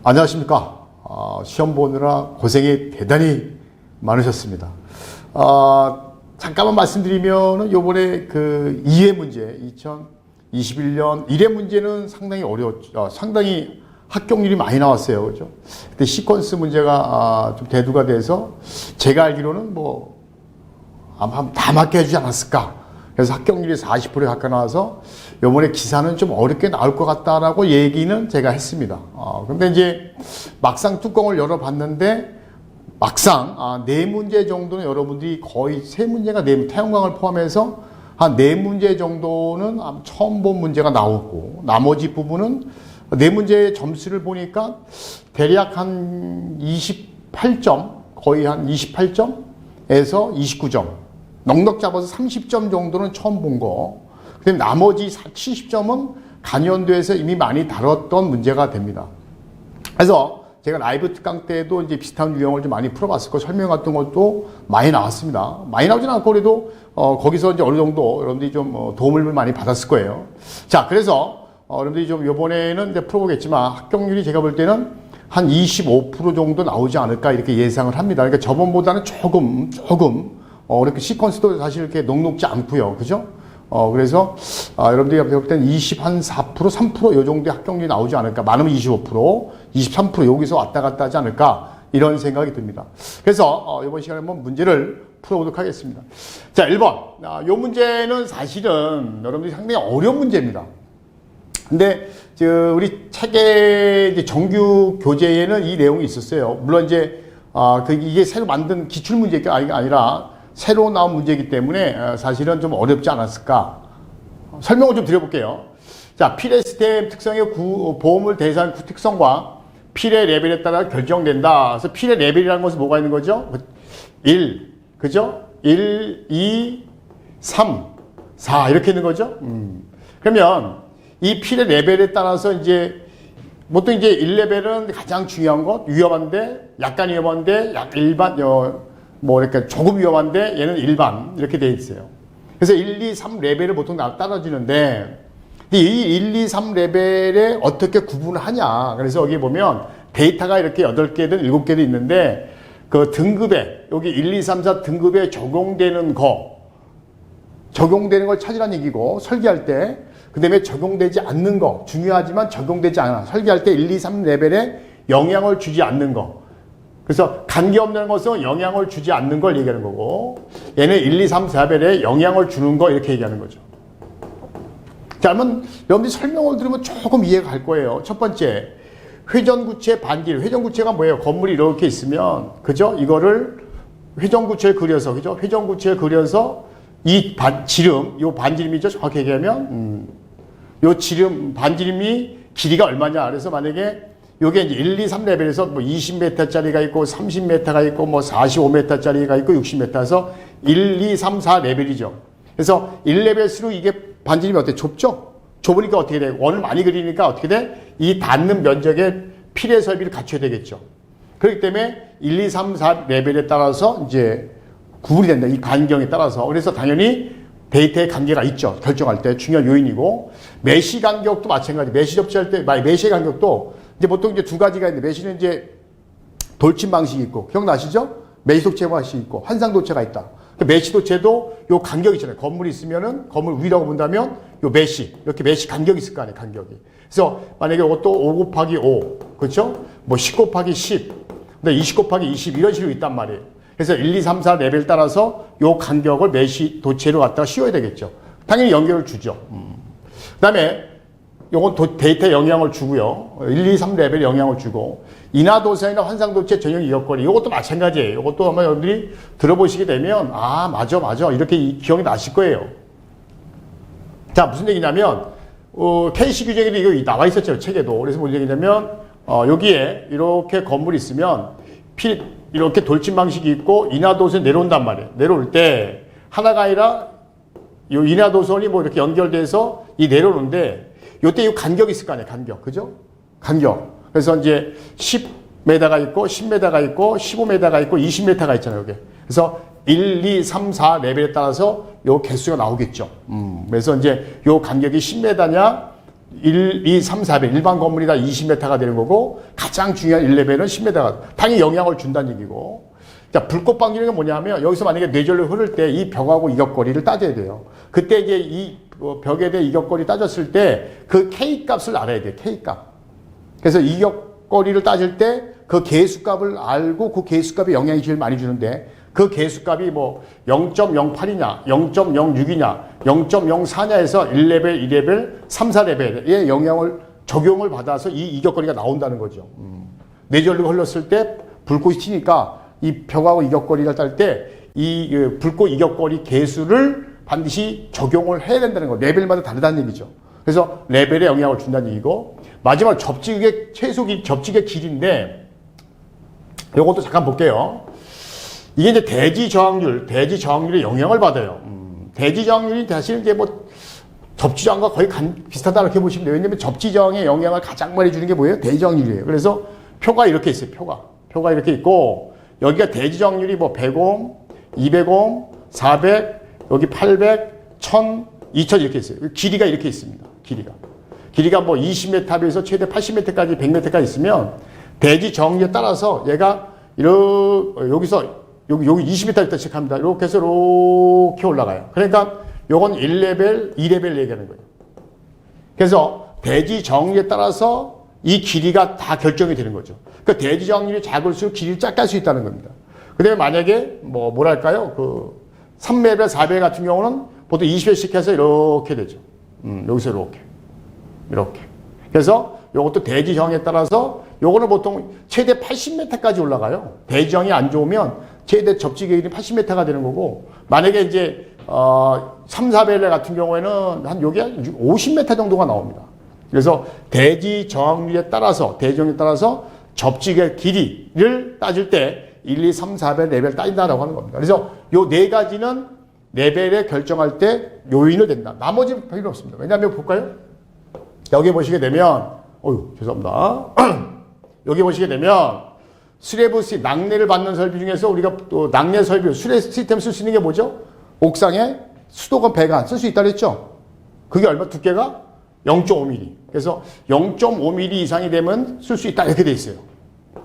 안녕하십니까. 시험 보느라 고생이 대단히 많으셨습니다. 잠깐만 말씀드리면은 요번에 그 2회 문제, 2021년 1회 문제는 상당히 어려웠죠. 상당히 합격률이 많이 나왔어요. 그죠? 근데 시퀀스 문제가 좀 대두가 돼서 제가 알기로는 뭐 아마 다 맞게 해주지 않았을까. 그래서 합격률이 40%에 가까이 나와서 요번에 기사는 좀 어렵게 나올 것 같다라고 얘기는 제가 했습니다. 근데 이제 막상 뚜껑을 열어봤는데 막상 4문제 정도는 여러분들이 거의 3문제가 태양광을 포함해서 한 4문제 정도는 처음 본 문제가 나오고 나머지 부분은 4문제의 점수를 보니까 대략 한 28점, 거의 한 28점에서 29점. 넉넉 잡아서 30점 정도는 처음 본 거. 그다음에 나머지 70점은 간연도에서 이미 많이 다뤘던 문제가 됩니다. 그래서 제가 라이브 특강 때도 이제 비슷한 유형을 좀 많이 풀어봤을 거 설명 같은 것도 많이 나왔습니다. 많이 나오진 않고 그래도 거기서 이제 어느 정도 여러분들이 좀 도움을 많이 받았을 거예요. 자, 그래서 여러분들이 좀 이번에는 이제 풀어보겠지만 합격률이 제가 볼 때는 한 25% 정도 나오지 않을까 이렇게 예상을 합니다. 그러니까 저번보다는 조금 이렇게 시퀀스도 사실 이렇게 녹록지 않고요. 그죠? 그래서, 여러분들이 볼 때는 24%, 3% 요 정도의 합격률이 나오지 않을까. 많으면 25%, 23% 여기서 왔다 갔다 하지 않을까. 이런 생각이 듭니다. 그래서, 이번 시간에 한번 문제를 풀어보도록 하겠습니다. 자, 1번. 요 문제는 사실은 여러분들이 상당히 어려운 문제입니다. 근데, 우리 책의 이제 정규 교재에는 이 내용이 있었어요. 물론 이제, 이게 새로 만든 기출문제가 아니라 새로 나온 문제이기 때문에 사실은 좀 어렵지 않았을까. 설명을 좀 드려볼게요. 자, 필의 시스템 특성의 보험을 대상한 특성과 필의 레벨에 따라 결정된다. 그래서 필의 레벨이라는 것은 뭐가 있는 거죠? 1, 그죠? 1, 2, 3, 4 이렇게 있는 거죠? 그러면 이 필의 레벨에 따라서 이제 보통 이제 1레벨은 가장 중요한 것, 위험한데, 약간 위험한데, 일반, 이렇게 조금 위험한데, 얘는 일반, 이렇게 돼 있어요. 그래서 1, 2, 3 레벨을 보통 떨어지는데, 이 1, 2, 3 레벨에 어떻게 구분을 하냐. 그래서 여기 보면 데이터가 이렇게 8개든 7개도 있는데, 그 등급에, 여기 1, 2, 3, 4 등급에 적용되는 걸 찾으라는 얘기고, 설계할 때, 그 다음에 적용되지 않는 거, 중요하지만 적용되지 않아. 설계할 때 1, 2, 3 레벨에 영향을 주지 않는 거. 그래서 관계없는 것은 영향을 주지 않는 걸 얘기하는 거고, 얘는 1, 2, 3, 4레벨에 영향을 주는 거 이렇게 얘기하는 거죠. 자, 그러면 여러분들이 설명을 들으면 조금 이해가 갈 거예요. 첫 번째, 회전구체 반질. 회전구체가 뭐예요? 건물이 이렇게 있으면, 그죠? 이거를 회전구체에 그려서, 그죠? 회전구체에 그려서 이 지름, 요 반지름이죠. 정확히 얘기하면, 요 지름, 반지름이 길이가 얼마냐. 그래서 만약에 요게 이제 1, 2, 3 레벨에서 뭐 20m짜리가 있고 30m가 있고 뭐 45m짜리가 있고 60m에서 1, 2, 3, 4 레벨이죠. 그래서 1레벨수록 이게 반지름이 어때? 좁죠? 좁으니까 어떻게 돼? 원을 많이 그리니까 어떻게 돼? 이 닿는 면적에 필의 설비를 갖춰야 되겠죠. 그렇기 때문에 1, 2, 3, 4 레벨에 따라서 이제 구분이 된다. 이 간경에 따라서. 그래서 당연히 데이터의 관계가 있죠. 결정할 때 중요한 요인이고, 메시 간격도 마찬가지. 메시 접지할 때, 메시의 간격도 이제 보통 이제 두 가지가 있는데, 메시는 이제 돌침 방식이 있고, 기억나시죠? 메시 도체 방식이 있고, 환상 도체가 있다. 메시 도체도 요 간격이 있잖아요. 건물이 있으면은, 건물 위라고 본다면, 요 메시, 이렇게 메시 간격이 있을 거 아니에요, 간격이. 그래서 만약에 이것도 5 곱하기 5, 그렇죠? 뭐 10 곱하기 10, 근데 20 곱하기 20 이런 식으로 있단 말이에요. 그래서 1, 2, 3, 4 레벨 따라서 요 간격을 메시 도체로 갖다가 씌워야 되겠죠. 당연히 연결을 주죠. 그 다음에 요건 데이터에 영향을 주고요. 1, 2, 3 레벨 영향을 주고, 인하도선이나 환상도체 전용 이격거리, 요것도 마찬가지예요. 요것도 아마 여러분들이 들어보시게 되면, 맞아. 이렇게 기억이 나실 거예요. 자, 무슨 얘기냐면, KC 규정에도 이거 나와 있었죠. 책에도. 그래서 무슨 얘기냐면, 여기에 이렇게 건물이 있으면, 이렇게 돌침 방식이 있고, 인하도선이 내려온단 말이에요. 내려올 때, 하나가 아니라, 요 인하도선이 뭐 이렇게 연결돼서 내려오는데, 요때 이 간격이 있을 거 아니에요. 간격. 그죠? 간격. 그래서 이제 10m가 있고, 10m가 있고, 15m가 있고, 20m가 있잖아요. 여기. 그래서 1, 2, 3, 4 레벨에 따라서 요 개수가 나오겠죠. 그래서 이제 요 간격이 10m냐, 1, 2, 3, 4배 일반 건물이 다 20m가 되는 거고 가장 중요한 1레벨은 10m가 당연히 영향을 준다는 얘기고. 자, 불꽃 방지는 게 뭐냐면 여기서 만약에 뇌전류 흐를 때 이 벽하고 이격거리를 따져야 돼요. 그때 이제 이 벽에 대해 이격거리 따졌을 때 그 K 값을 알아야 돼요. K 값. 그래서 이격거리를 따질 때 그 계수값을 알고 그 계수값에 영향이 제일 많이 주는데 그 계수값이 뭐 0.08이냐, 0.06이냐, 0.04냐 해서 1레벨, 2레벨, 3, 4레벨의 영향을 적용을 받아서 이 이격거리가 나온다는 거죠. 뇌전류가 흘렀을 때 불꽃이 튀니까 이 벽하고 이격거리를 딸 때 이 불꽃 이격거리 계수를 반드시 적용을 해야 된다는 거. 레벨마다 다르다는 얘기죠. 그래서 레벨에 영향을 준다는 얘기고 마지막 접지의 접지의 길인데 이것도 잠깐 볼게요. 이게 이제 대지 저항률에 영향을 받아요. 대지 저항률이 사실 이제 뭐 접지 저항과 거의 비슷하다 이렇게 보시면 돼요. 왜냐면 접지 저항에 영향을 가장 많이 주는 게 뭐예요? 대지 저항률이에요. 그래서 표가 이렇게 있어요. 표가 이렇게 있고 여기가 대지 저항률이 뭐 100옴, 200옴, 400, 여기 800, 1000, 2000 이렇게 있어요. 길이가 이렇게 있습니다. 길이가 뭐 20m에서 최대 80m까지 100m까지 있으면 대지 저항률에 따라서 얘가 여기서 여기 20m부터 시작합니다. 이렇게 해서 이렇게 올라가요. 그러니까 요건 1레벨, 2레벨 얘기하는 거예요. 그래서 대지 저항률에 따라서 이 길이가 다 결정이 되는 거죠. 그러니까 대지 저항률이 작을수록 길이를 작게 할 수 있다는 겁니다. 그 다음에 만약에 뭐랄까요? 3레벨, 4레벨 같은 경우는 보통 20회씩 해서 이렇게 되죠. 여기서 이렇게. 그래서 요것도 대지 저항에 따라서 요거는 보통 최대 80m까지 올라가요. 대지 저항이 안 좋으면 최대 접지 길이 80m가 되는 거고 만약에 이제 3, 4레벨 같은 경우에는 한 요게 50m 정도가 나옵니다. 그래서 대지 저항률에 따라서 접지의 길이를 따질 때 1, 2, 3, 4배 레벨 따진다라고 하는 겁니다. 그래서 요 네 가지는 레벨에 결정할 때 요인을 댄다. 나머지는 필요 없습니다. 왜냐하면 볼까요? 여기 보시게 되면 죄송합니다. 여기 보시게 되면 수레부시 낙뢰를 받는 설비 중에서 우리가 또 낙뢰 설비 수레 시스템 쓸 수 있는 게 뭐죠? 옥상에 수도권 배관 쓸 수 있다 그랬죠? 그게 얼마 두께가 0.5mm. 그래서 0.5mm 이상이 되면 쓸 수 있다 이렇게 돼 있어요.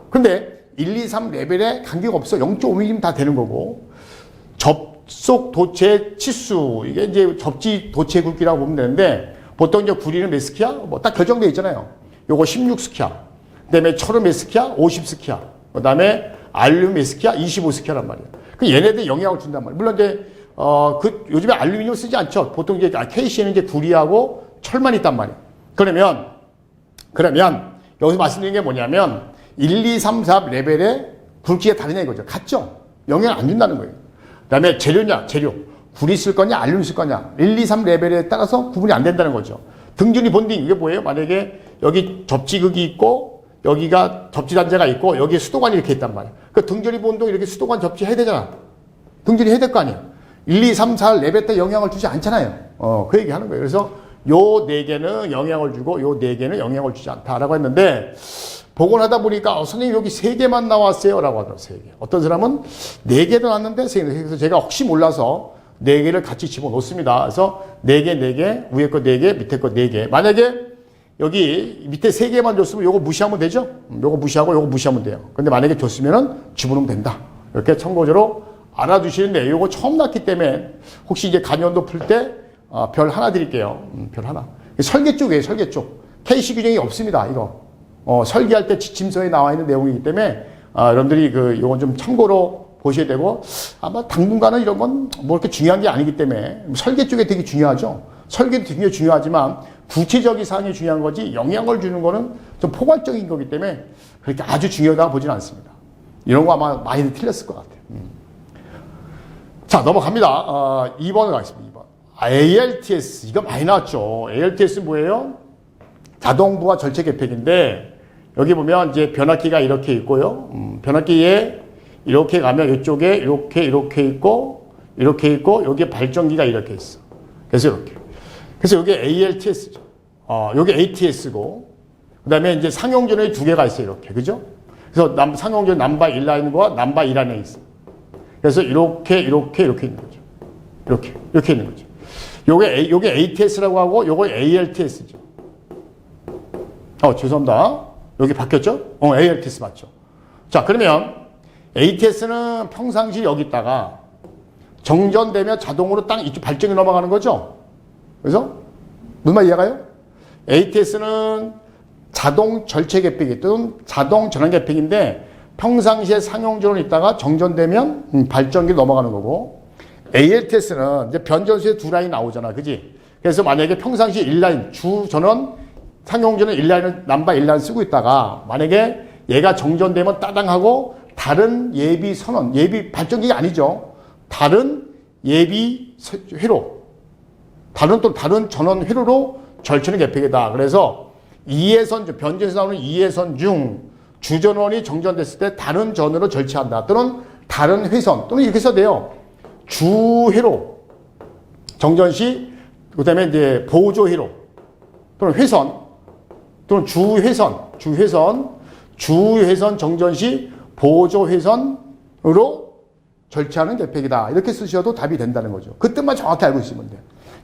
근데 1, 2, 3 레벨에 관계가 없어. 0.5mm면 다 되는 거고 접속 도체 치수 이게 이제 접지 도체 굵기라고 보면 되는데 보통 이제 구리는 몇 스키야? 뭐 딱 결정되어 있잖아요. 요거 16스키야. 그다음에 철은 몇 스키야? 50스키야. 그다음에 알루미늄 몇 스키야? 25스키야란 말이에요. 그 얘네들 영향을 준단 말이에요. 물론 이제 요즘에 알루미늄 쓰지 않죠. 보통 이제 KC에는 이제 구리하고 철만 있단 말이에요. 그러면 여기서 말씀드리는 게 뭐냐면 1, 2, 3, 4 레벨의 굵기가 다르냐 이거죠. 같죠? 영향을 안 준다는 거예요. 그 다음에 재료. 구리 쓸 거냐, 알루미늄 쓸 거냐. 1, 2, 3 레벨에 따라서 구분이 안 된다는 거죠. 등준위 본딩, 이게 뭐예요? 만약에 여기 접지극이 있고, 여기가 접지단자가 있고, 여기에 수도관이 이렇게 있단 말이에요. 그 등준위 본동 이렇게 수도관 접지해야 되잖아. 등준위 해야 될 거 아니에요. 1, 2, 3, 4 레벨 때 영향을 주지 않잖아요. 그 얘기 하는 거예요. 그래서 요 네 개는 영향을 주고, 요 네 개는 영향을 주지 않다라고 했는데, 복원하다 보니까 선생님 여기 3개만 나왔어요 라고 하더라고요. 3개. 어떤 사람은 4개도 나왔는데 3개. 그래서 제가 혹시 몰라서 4개를 같이 집어넣습니다. 그래서 4개, 위에 거 4개, 밑에 거 4개. 만약에 여기 밑에 3개만 줬으면 요거 무시하면 되죠? 요거 무시하고 요거 무시하면 돼요. 근데 만약에 줬으면은 집어넣으면 된다. 이렇게 참고적으로 알아두시는데 요거 처음 났기 때문에 혹시 이제 간연도 풀 때 별 하나 드릴게요. 별 하나. 설계 쪽이에요. 설계 쪽. KC 규정이 없습니다. 이거. 설계할 때 지침서에 나와 있는 내용이기 때문에 여러분들이 요건 좀 참고로 보셔야 되고 아마 당분간은 이런 건 뭐 이렇게 중요한 게 아니기 때문에 설계 쪽에 되게 중요하죠. 설계도 되게 중요하지만 구체적인 사항이 중요한 거지 영향을 주는 거는 좀 포괄적인 거기 때문에 그렇게 아주 중요하다고 보지는 않습니다. 이런 거 아마 많이 틀렸을 것 같아요. 자, 넘어갑니다. 2번을 가겠습니다. 2번. ALTS. 이거 많이 나왔죠. ALTS 뭐예요? 자동부하 절체 개폐기인데 여기 보면 이제 변압기가 이렇게 있고요. 변압기에 이렇게 가면 이쪽에 이렇게 있고 여기에 발전기가 이렇게 있어. 그래서 여기 ALTS죠. 여기 ATS고 그다음에 이제 상용전원이 2개가 있어요. 이렇게. 그죠? 그래서 상용전 넘버 1 라인과 넘버 2 라인에 있어. 그래서 이렇게 있는 거죠. 이렇게 있는 거죠. 요게 ATS라고 하고 요거 ALTS죠. 죄송합니다. 여기 바뀌었죠? ALTS 맞죠? 자, 그러면 ATS는 평상시 여기 있다가 정전되면 자동으로 딱 이쪽 발전기 넘어가는 거죠? 그래서 무슨 말 이해가요? ATS는 자동 절체 개폐기 또는 자동 전환 개폐기인데 평상시에 상용전원 있다가 정전되면 발전기 넘어가는 거고, ALTS는 이제 변전소에 두 라인 나오잖아, 그지? 그래서 만약에 평상시 1라인 주 전원 상용전원 1라인을 남바 1라인 쓰고 있다가 만약에 얘가 정전되면 따당하고 다른 예비 선원, 예비 발전기가 아니죠. 다른 예비 회로, 다른 전원 회로로 절체는 개폐기다. 그래서 2회선, 변전에서 나오는 2회선 중 주전원이 정전됐을 때 다른 전원으로 절체한다. 또는 다른 회선, 또는 이렇게 써도 돼요. 주회로, 정전 시, 그 다음에 이제 보조회로, 또는 회선, 또는 주회선 정전 시 보조회선으로 절체하는 개폐기다. 이렇게 쓰셔도 답이 된다는 거죠. 그 뜻만 정확히 알고 있으면 돼요.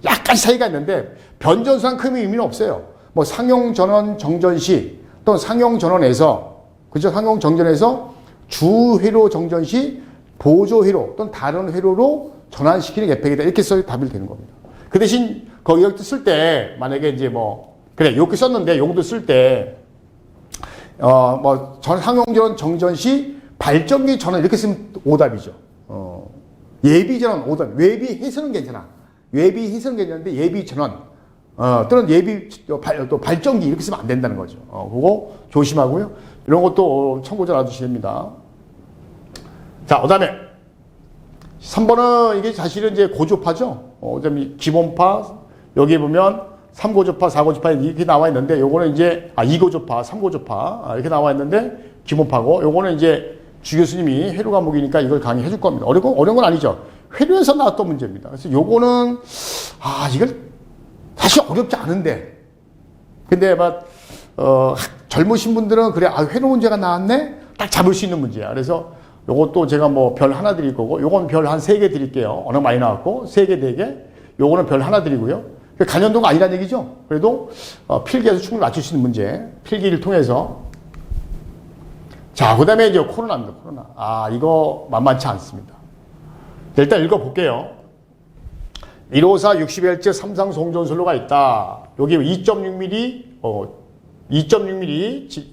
약간 차이가 있는데 변전소랑 큰 의미는 없어요. 뭐 상용전원 정전 시 또는 상용전원에서, 그죠? 상용정전에서 주회로 정전 시 보조회로 또는 다른 회로로 전환시키는 개폐기다. 이렇게 써도 답이 되는 겁니다. 그 대신 거기 쓸 때 만약에 이제 그래 이렇게 썼는데 용도 쓸 때 상용전원 정전 시 발전기 전원 이렇게 쓰면 오답이죠. 예비전원 오답. 외비해서는 괜찮아. 외비해서는 괜찮은데 예비전원 또는 또 발전기 이렇게 쓰면 안 된다는 거죠. 그거 조심하고요. 이런 것도 참고자 놔두시면 됩니다. 자, 그 다음에 3번은 이게 사실은 이제 고조파죠. 기본파, 여기 보면 3고조파, 4고조파 이렇게 나와 있는데, 요거는 이제, 2고조파, 3고조파, 이렇게 나와 있는데, 기본파고, 요거는 이제 주 교수님이 회로 과목이니까 이걸 강의해 줄 겁니다. 어려운 건 아니죠. 회로에서 나왔던 문제입니다. 그래서 요거는, 이걸 사실 어렵지 않은데, 근데 젊으신 분들은 그래, 회로 문제가 나왔네? 딱 잡을 수 있는 문제야. 그래서 요것도 제가 별 하나 드릴 거고, 요건 별 한 3개 드릴게요. 워낙 많이 나왔고, 3개, 4개. 요거는 별 하나 드리고요. 간연도가 아니라는 얘기죠. 그래도 필기에서 충분히 맞출 수 있는 문제. 필기를 통해서. 자, 그 다음에 이제 코로나입니다. 코로나. 이거 만만치 않습니다. 일단 읽어볼게요. 154 60Hz 삼상 송전선로가 있다. 여기 2.6mm, 2.6mm,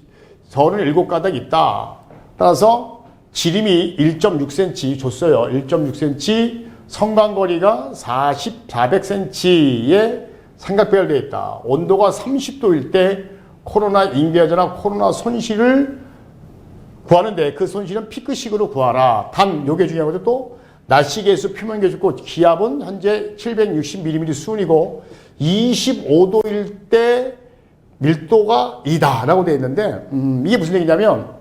37가닥 있다. 따라서 지름이 1.6cm 줬어요. 1.6cm, 성간거리가 400cm의 삼각배열되어 있다. 온도가 30도일 때 코로나 인계하거나 코로나 손실을 구하는데 그 손실은 피크식으로 구하라. 단, 요게 중요한 거죠. 또 날씨계수 표면계 좋고 기압은 현재 760mm 수온이고 25도일 때 밀도가 2다라고 되어 있는데 이게 무슨 얘기냐면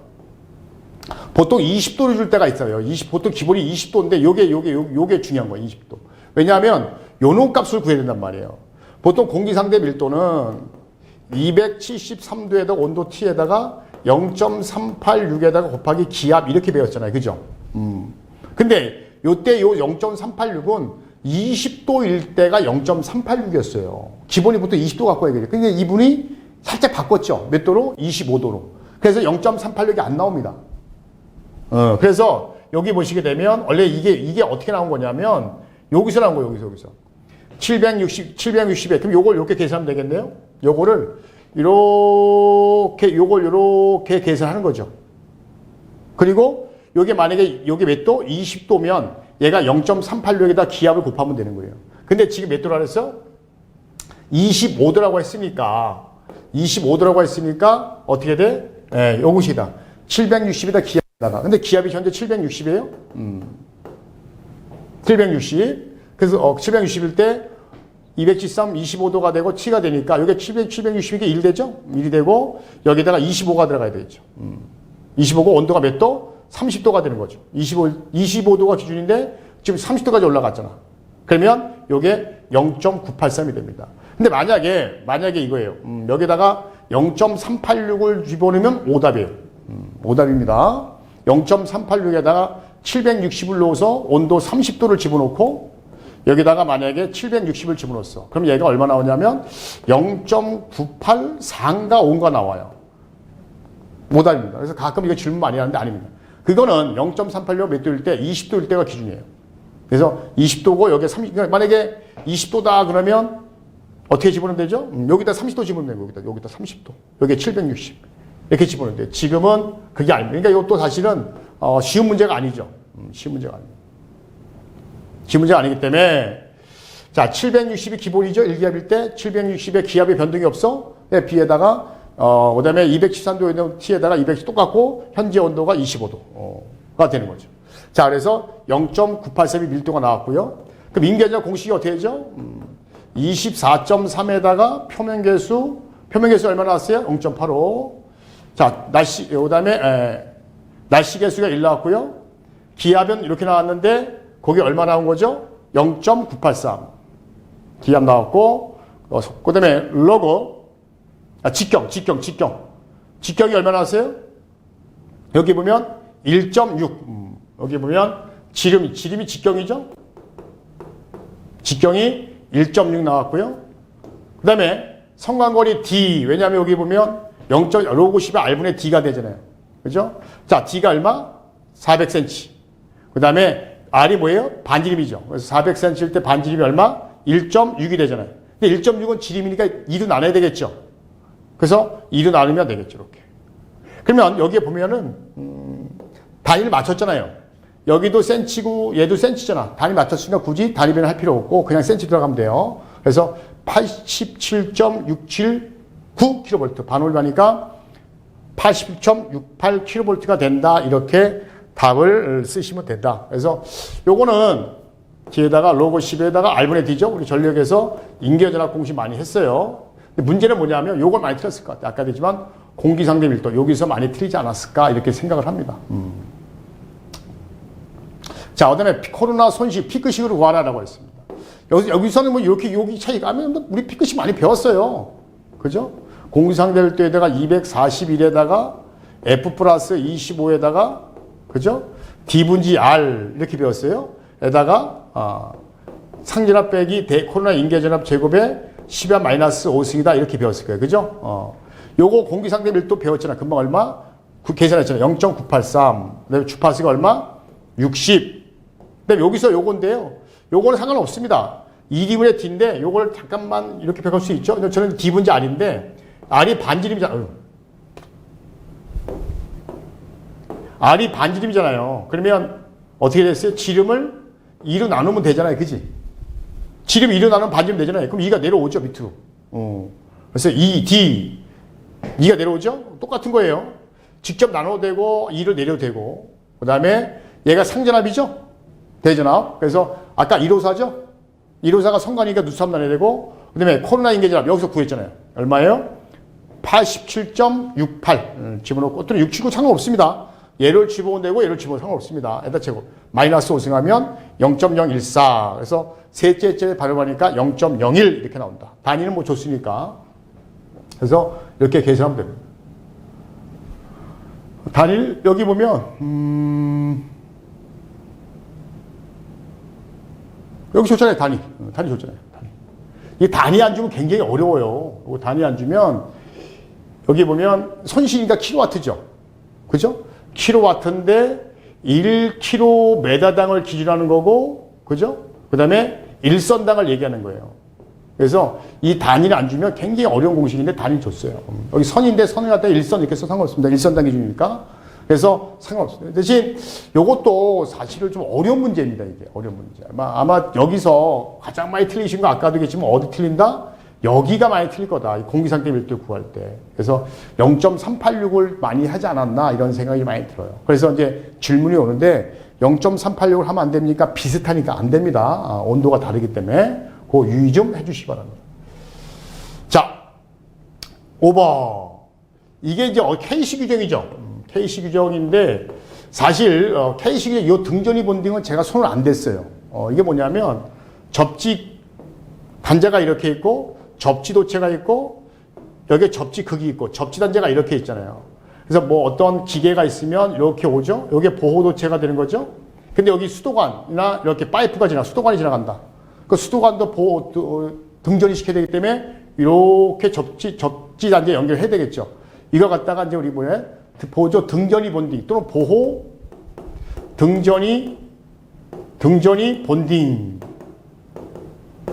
보통 20도를 줄 때가 있어요. 보통 기본이 20도인데 요게 중요한 거예요. 20도. 왜냐하면 요놈 값을 구해야 된단 말이에요. 보통 공기상대 밀도는 273도에다가 온도 T에다가 0.386에다가 곱하기 기압 이렇게 배웠잖아요. 그죠? 근데 요때 요 0.386은 20도일 때가 0.386이었어요. 기본이 보통 20도 갖고 해야 돼요. 근데 이분이 살짝 바꿨죠. 몇 도로? 25도로. 그래서 0.386이 안 나옵니다. 그래서 여기 보시게 되면 원래 이게 어떻게 나온 거냐면 여기서 나온 거예요. 여기서 760에 그럼 요걸 이렇게 계산하면 되겠네요. 요거를 요렇게 계산하는 거죠. 그리고 요게 만약에 요게 몇 도? 20도면 얘가 0.386에다 기압을 곱하면 되는 거예요. 근데 지금 몇 도라 그랬어? 25도라고 했으니까 어떻게 돼? 요것이다. 760에다 기압 근데 기압이 현재 760이에요. 760. 그래서 760일 때 273, 25도가 되고 T가 되니까 여기 760이게 1 되죠? 1이 되고 여기다가 25가 들어가야 되겠죠. 25고 온도가 몇 도? 30도가 되는 거죠. 25도가 기준인데 지금 30도까지 올라갔잖아. 그러면 요게 0.983이 됩니다. 근데 만약에 이거예요. 여기다가 0.386을 집어넣으면 오답이에요. 오답입니다. 0.386에다가 760을 넣어서 온도 30도를 집어넣고 여기다가 만약에 760을 집어넣었어. 그럼 얘가 얼마 나오냐면 0.984인가 5인가 나와요. 모달입니다. 그래서 가끔 이거 질문 많이 하는데 아닙니다. 그거는 0.386 몇 도일 때 20도일 때가 기준이에요. 그래서 20도고 여기에 30, 만약에 20도다 그러면 어떻게 집어넣으면 되죠? 여기다 30도 집어넣으면 돼요. 여기다 30도. 여기에 760. 이렇게 집어넣으면 돼요. 지금은 그게 아닙니다. 그러니까 이것도 사실은 쉬운 문제가 아니죠. 쉬운 문제가 아닙니다. 쉬운 문제가 아니기 때문에 자 760이 기본이죠. 1기압일 때 760에 기압의 변동이 없어. 네, B에다가 그 다음에 213도 T에다가 210 똑같고 현재 온도가 25도가 되는 거죠. 자 그래서 0.983이 밀도가 나왔고요. 그럼 인계적 공식이 어떻게 되죠? 24.3에다가 표면계수 얼마 나왔어요? 0.85. 자, 그 다음에 날씨 계수가 1 나왔고요. 기압은 이렇게 나왔는데 거기 얼마 나온 거죠? 0.983. 기압 나왔고 그 다음에 로그 직경이 얼마 나왔어요? 여기 보면 1.6. 여기 보면 지름이 직경이죠? 직경이 1.6 나왔고요. 그 다음에 성광거리 D. 왜냐하면 여기 보면 로그 10의 R분의 D가 되잖아요. 그죠? 자, D가 얼마? 400cm. 그 다음에 R이 뭐예요? 반지름이죠. 그래서 400cm일 때 반지름이 얼마? 1.6이 되잖아요. 근데 1.6은 지름이니까 2로 나눠야 되겠죠. 그래서 2로 나누면 되겠죠. 이렇게. 그러면 여기에 보면은, 단위를 맞췄잖아요. 여기도 센치고 얘도 센치잖아. 단위 맞췄으니까 굳이 단위 변할 필요 없고 그냥 센치 들어가면 돼요. 그래서 87.679kV 반올림하니까 80.68kV가 된다. 이렇게 답을 쓰시면 된다. 그래서 요거는 뒤에다가 로그 10에다가 R분의 D죠. 우리 전력에서 인계전압 공식 많이 했어요. 근데 문제는 뭐냐면 요걸 많이 틀렸을 것 같아요. 아까 되지만 공기상대 밀도 여기서 많이 틀리지 않았을까 이렇게 생각을 합니다. 자, 그 다음에 코로나 손실 피크식으로 구하라라고 했습니다. 여기서는 뭐 이렇게 여기 차이가 하면 우리 피크식 많이 배웠어요. 그죠? 공기상대밀도에다가 241에다가 F 플러스 25에다가 그죠? D분지 R 이렇게 배웠어요. 에다가 상전압 빼기 코로나 인계전압 제곱에 10의 마이너스 5승이다 이렇게 배웠을 거예요. 그죠? 요거 공기상대 밀도 배웠잖아. 금방 얼마? 계산했잖아요. 0.983. 그다음에 주파수가 얼마? 60. 그다음에 여기서 요건데요. 요거는 상관없습니다. 2D분의 D인데 요걸 잠깐만 이렇게 표현할 수 있죠. 근데 저는 D분지 R인데 R이 반지름이잖아요. R이 반지름이잖아요. 그러면 어떻게 됐어요? 지름을 2로 나누면 되잖아요. 그지? 지름 2로 나누면 반지름 되잖아요. 그럼 2가 내려오죠. 밑으로. 그래서 2D 2가 내려오죠? 똑같은 거예요. 직접 나눠도 되고 2를 내려도 되고 그 다음에 얘가 상전압이죠? 대전압. 그래서 아까 154죠? 154가 성관이니까 누수함 나눠야 되고 그 다음에 코로나 인계전압 여기서 구했잖아요. 얼마예요? 87.68 집어넣고 또는 679 상관없습니다. 얘를 집어넣으면 되고 얘를 집어넣으면 상관없습니다. 에다 제곱. 마이너스 5승하면 0.014. 그래서 셋째째 발음하니까 0.01 이렇게 나온다. 단위는 뭐 줬으니까. 그래서 이렇게 계산하면 됩니다. 단위를 여기 보면 여기 줬잖아요. 단위 줬잖아요. 이 단위 안 주면 굉장히 어려워요. 이거 단위 안 주면 여기 보면 손실이니까 킬로와트죠. 그죠? 킬로와트인데 1km당을 기준하는 거고, 그죠? 그 다음에 1선당을 얘기하는 거예요. 그래서 이 단위를 안 주면 굉장히 어려운 공식인데 단위 줬어요. 여기 선인데 선을 갖다 1선 이렇게 써서 상관없습니다. 1선당 기준이니까. 그래서 상관없습니다. 대신 이것도 사실은 좀 어려운 문제입니다. 이게 어려운 문제. 아마 여기서 가장 많이 틀리신 거 아까도 얘기했지만 어디 틀린다? 여기가 많이 틀릴 거다. 공기상태 밀도 구할 때. 그래서 0.386을 많이 하지 않았나 이런 생각이 많이 들어요. 그래서 이제 질문이 오는데 0.386을 하면 안 됩니까? 비슷하니까 안 됩니다. 온도가 다르기 때문에 그 유의 좀 해주시기 바랍니다. 자, 5번. 이게 이제 K시 규정이죠. K시 규정인데 사실 K시 규정 이 등전이 본딩은 제가 손을 안 댔어요. 이게 뭐냐면 접지 단자가 이렇게 있고 접지 도체가 있고 여기에 접지 극이 있고 접지 단자가 이렇게 있잖아요. 그래서 뭐 어떤 기계가 있으면 이렇게 오죠. 여기에 보호 도체가 되는 거죠. 근데 여기 수도관이나 이렇게 파이프가 수도관이 지나간다. 그 수도관도 등전이 시켜야 되기 때문에 이렇게 접지 단지에 연결해야 되겠죠. 이걸 갖다가 이제 우리 보조 등전이 본딩 또는 보호 등전이 본딩이라고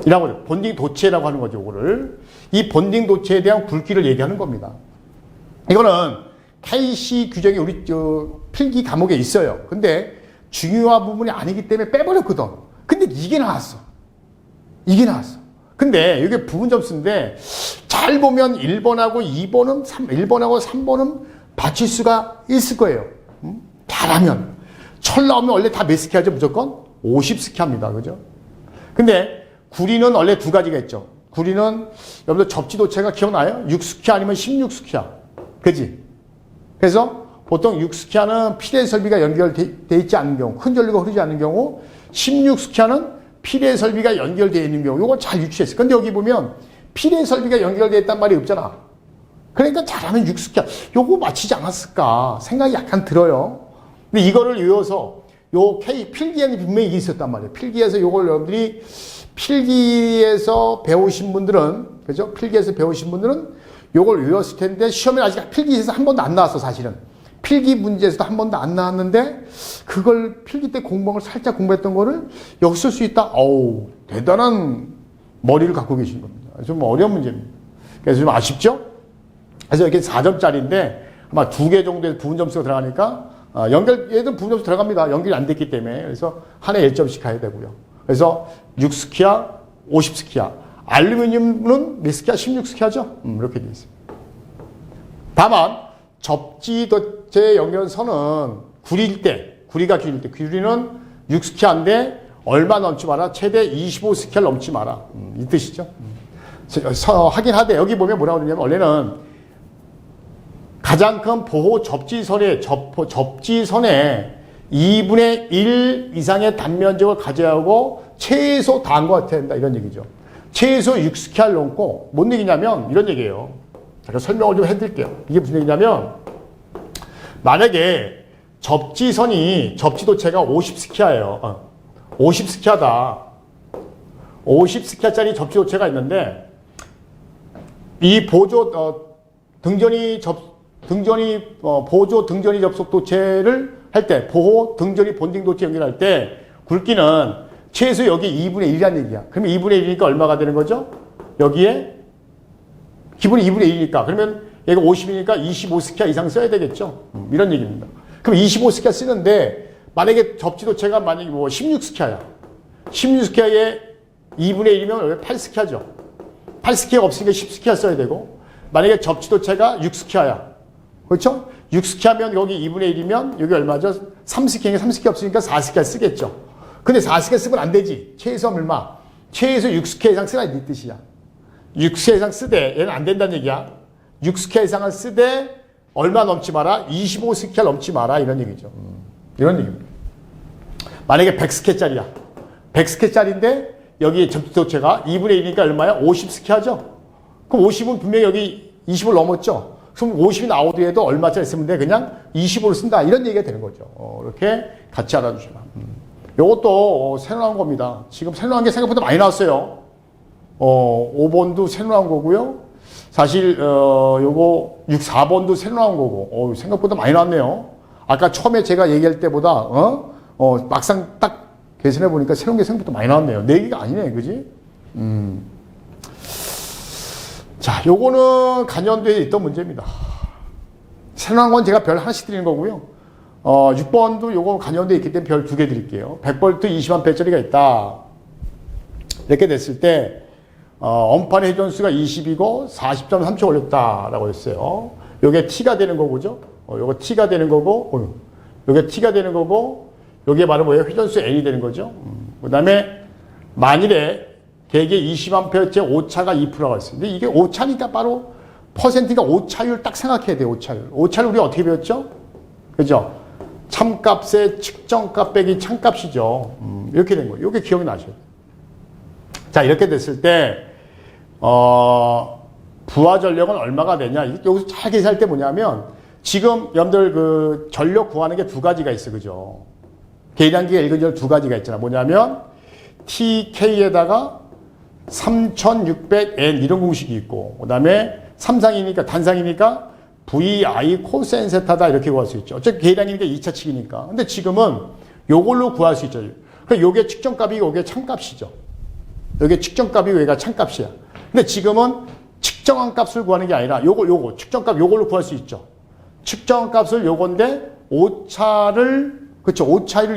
하죠. 본딩 도체라고 하는 거죠. 이거를 이 본딩 도체에 대한 굵기를 얘기하는 겁니다. 이거는 KC 규정이 우리 필기 과목에 있어요. 근데 중요한 부분이 아니기 때문에 빼버렸거든. 근데 이게 나왔어. 근데 이게 부분 점수인데 잘 보면 1번하고 2번은 1번하고 3번은 맞출 수가 있을 거예요. 잘하면. 철 나오면 원래 다 몇 스키 하죠? 무조건 50스키 합니다. 그죠? 근데 구리는 원래 두 가지가 있죠. 구리는 여러분들 접지도체가 기억나요? 6스키 아니면 16스키야. 그지? 그래서 보통 6스키아는 필의 설비가 연결되어 있지 않은 경우, 큰 전류가 흐르지 않는 경우, 16스키아는 필의 설비가 연결되어 있는 경우, 이거 잘 유추했어요. 근데 여기 보면 필의 설비가 연결되어 있단 말이 없잖아. 그러니까 잘하면 6스키아. 요거 맞히지 않았을까 생각이 약간 들어요. 근데 이거를 외워서 요 필기에는 분명히 이게 있었단 말이에요. 필기에서 요걸 여러분들이 필기에서 배우신 분들은, 그죠? 필기에서 배우신 분들은 요걸 외웠을 텐데 시험에 아직 필기에서 한 번도 안 나왔어, 사실은. 필기 문제에서도 한 번도 안 나왔는데 그걸 필기 때 공부한 걸 살짝 공부했던 거를 여기 쓸 수 있다. 어우, 대단한 머리를 갖고 계신 겁니다. 좀 어려운 문제입니다. 그래서 좀 아쉽죠? 그래서 이게 4점짜리인데 아마 2개 정도의 부분 점수가 들어가니까 얘도 부분 점수 들어갑니다. 연결이 안 됐기 때문에. 그래서 하나에 1점씩 가야 되고요. 그래서 6스키아, 50스키아. 알루미늄은 몇 스키아? 16스키아죠? 이렇게 되어 있습니다. 다만 접지도체 연결선은 구리가 길일 때, 구리는 6스키아인데 얼마 넘지 마라. 최대 25스키아를 넘지 마라. 이 뜻이죠. 하긴 하되 여기 보면 뭐라고 그러냐면 원래는 가장 큰 보호 접지선의 2분의 1 이상의 단면적을 가져야 하고 최소 다음과 같아야 된다. 이런 얘기죠. 최소 6스키아를 넘고 뭔 얘기냐면 이런 얘기예요. 제가 설명을 좀 해드릴게요. 이게 무슨 얘기냐면 만약에 접지도체가 50스키아예요. 50스키아다. 50스키아짜리 접지도체가 있는데 이 보조 보조 등전이 접속 도체를 할 때 보호 등전이 본딩 도체 연결할 때 굵기는 최소 여기 2분의 1이라는 얘기야. 그러면 2분의 1이니까 얼마가 되는 거죠? 여기에 기본이 2분의 1이니까 그러면 얘가 50이니까 25스키아 이상 써야 되겠죠. 이런 얘기입니다. 그럼 25스키아 쓰는데 만약에 접지도체가 만약에 16스키아야. 16스키아에 2분의 1이면 여기 8스키아죠. 8스키아가 없으니까 10스키아 써야 되고 만약에 접지도체가 6스키아야. 그렇죠? 6스키아면 여기 2분의 1이면 여기 얼마죠? 3스키아니까 3스키아 없으니까 4스키아 쓰겠죠. 근데 4스키아 쓰면 안 되지. 최소 얼마? 최소 6스키아 이상 쓰라 이 뜻이야. 6스키아 이상 쓰되 얘는 안 된다는 얘기야. 6스키아 이상을 쓰되 얼마 넘지 마라? 25스키아 넘지 마라 이런 얘기죠. 이런 얘기입니다. 만약에 100스키아짜리야. 100스키아짜리인데 여기 접지도체가 2분의 1이니까 얼마야? 50스키아죠. 그럼 50은 분명히 여기 20을 넘었죠. 그럼 50이 나오더라도 얼마짜리 쓰면 돼? 그냥 25를 쓴다. 이런 얘기가 되는 거죠. 이렇게 같이 알아주시면. 요것도 새로 나온 겁니다. 지금 새로 나온 게 생각보다 많이 나왔어요. 5번도 새로 나온 거고요. 사실 요거 4번도 새로 나온 거고 생각보다 많이 나왔네요. 아까 처음에 제가 얘기할 때보다 막상 딱 계산해 보니까 새로운 게 생각보다 많이 나왔네요. 4개가 아니네. 그지? 자, 요거는 간연도에 있던 문제입니다. 새로 나온 건 제가 별 하나씩 드리는 거고요. 6번도 요거 간연도에 있기 때문에 별 2개 드릴게요. 100V 20만 배짜리가 있다. 이렇게 됐을 때 엄판의 회전수가 20이고 40.3초 걸렸다라고 했어요. 요게 T가 되는 거고죠. 요거 T가 되는 거고, 요게 T가 되는 거고, 요게 바로 뭐예요? 회전수 N이 되는 거죠. 그 다음에 만일에 대개 20A째 오차가 2%가 있어요. 근데 이게 오차니까 바로 퍼센트가 오차율 딱 생각해야 돼요. 오차율. 오차를 우리 어떻게 배웠죠? 그죠? 참값의 측정값 빼기 참값이죠. 이렇게 된 거예요. 이게 기억이 나셔야 돼요. 자, 이렇게 됐을 때 부하 전력은 얼마가 되냐? 여기서 잘 계산할 때 뭐냐면 지금 여러분들 그 전력 구하는 게 2가지가 있어, 그죠? 계량기가 읽은 전 2가지가 있잖아. 뭐냐면 TK에다가 3600N 이런 공식이 있고, 그 다음에 삼상이니까 단상이니까 VI 코사인 세타다 이렇게 구할 수 있죠. 어차피 계량이니까 2차 측이니까. 근데 지금은 요걸로 구할 수 있죠. 그러니까 요게 측정값이 요게 참값이죠. 요게 측정값이 여기가 참값이야. 근데 지금은 측정한 값을 구하는 게 아니라 요거 측정값 요걸로 구할 수 있죠. 측정한 값을 요건데 오차를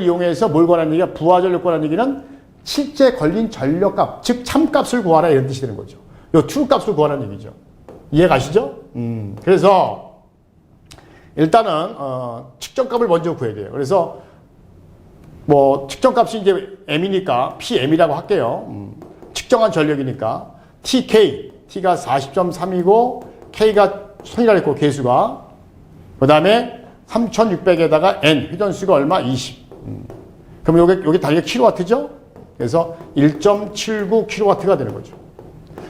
이용해서 뭘 구하라는 얘기가 부하전력 구하라는 얘기는 실제 걸린 전력값, 즉 참값을 구하라 이런 뜻이 되는 거죠. 요 true 값을 구하라는 얘기죠. 이해 가시죠? 그래서 일단은 측정값을 먼저 구해야 돼요. 그래서 뭐 측정값이 이제 m이니까 PM이라고 할게요. 측정한 전력이니까 TK, T가 40.3이고 K가 손이라 했고 개수가 그 다음에 3600에다가 N 회전수가 얼마? 20. 그럼 요게 달력 킬로와트죠? 그래서 1.79kW가 되는 거죠.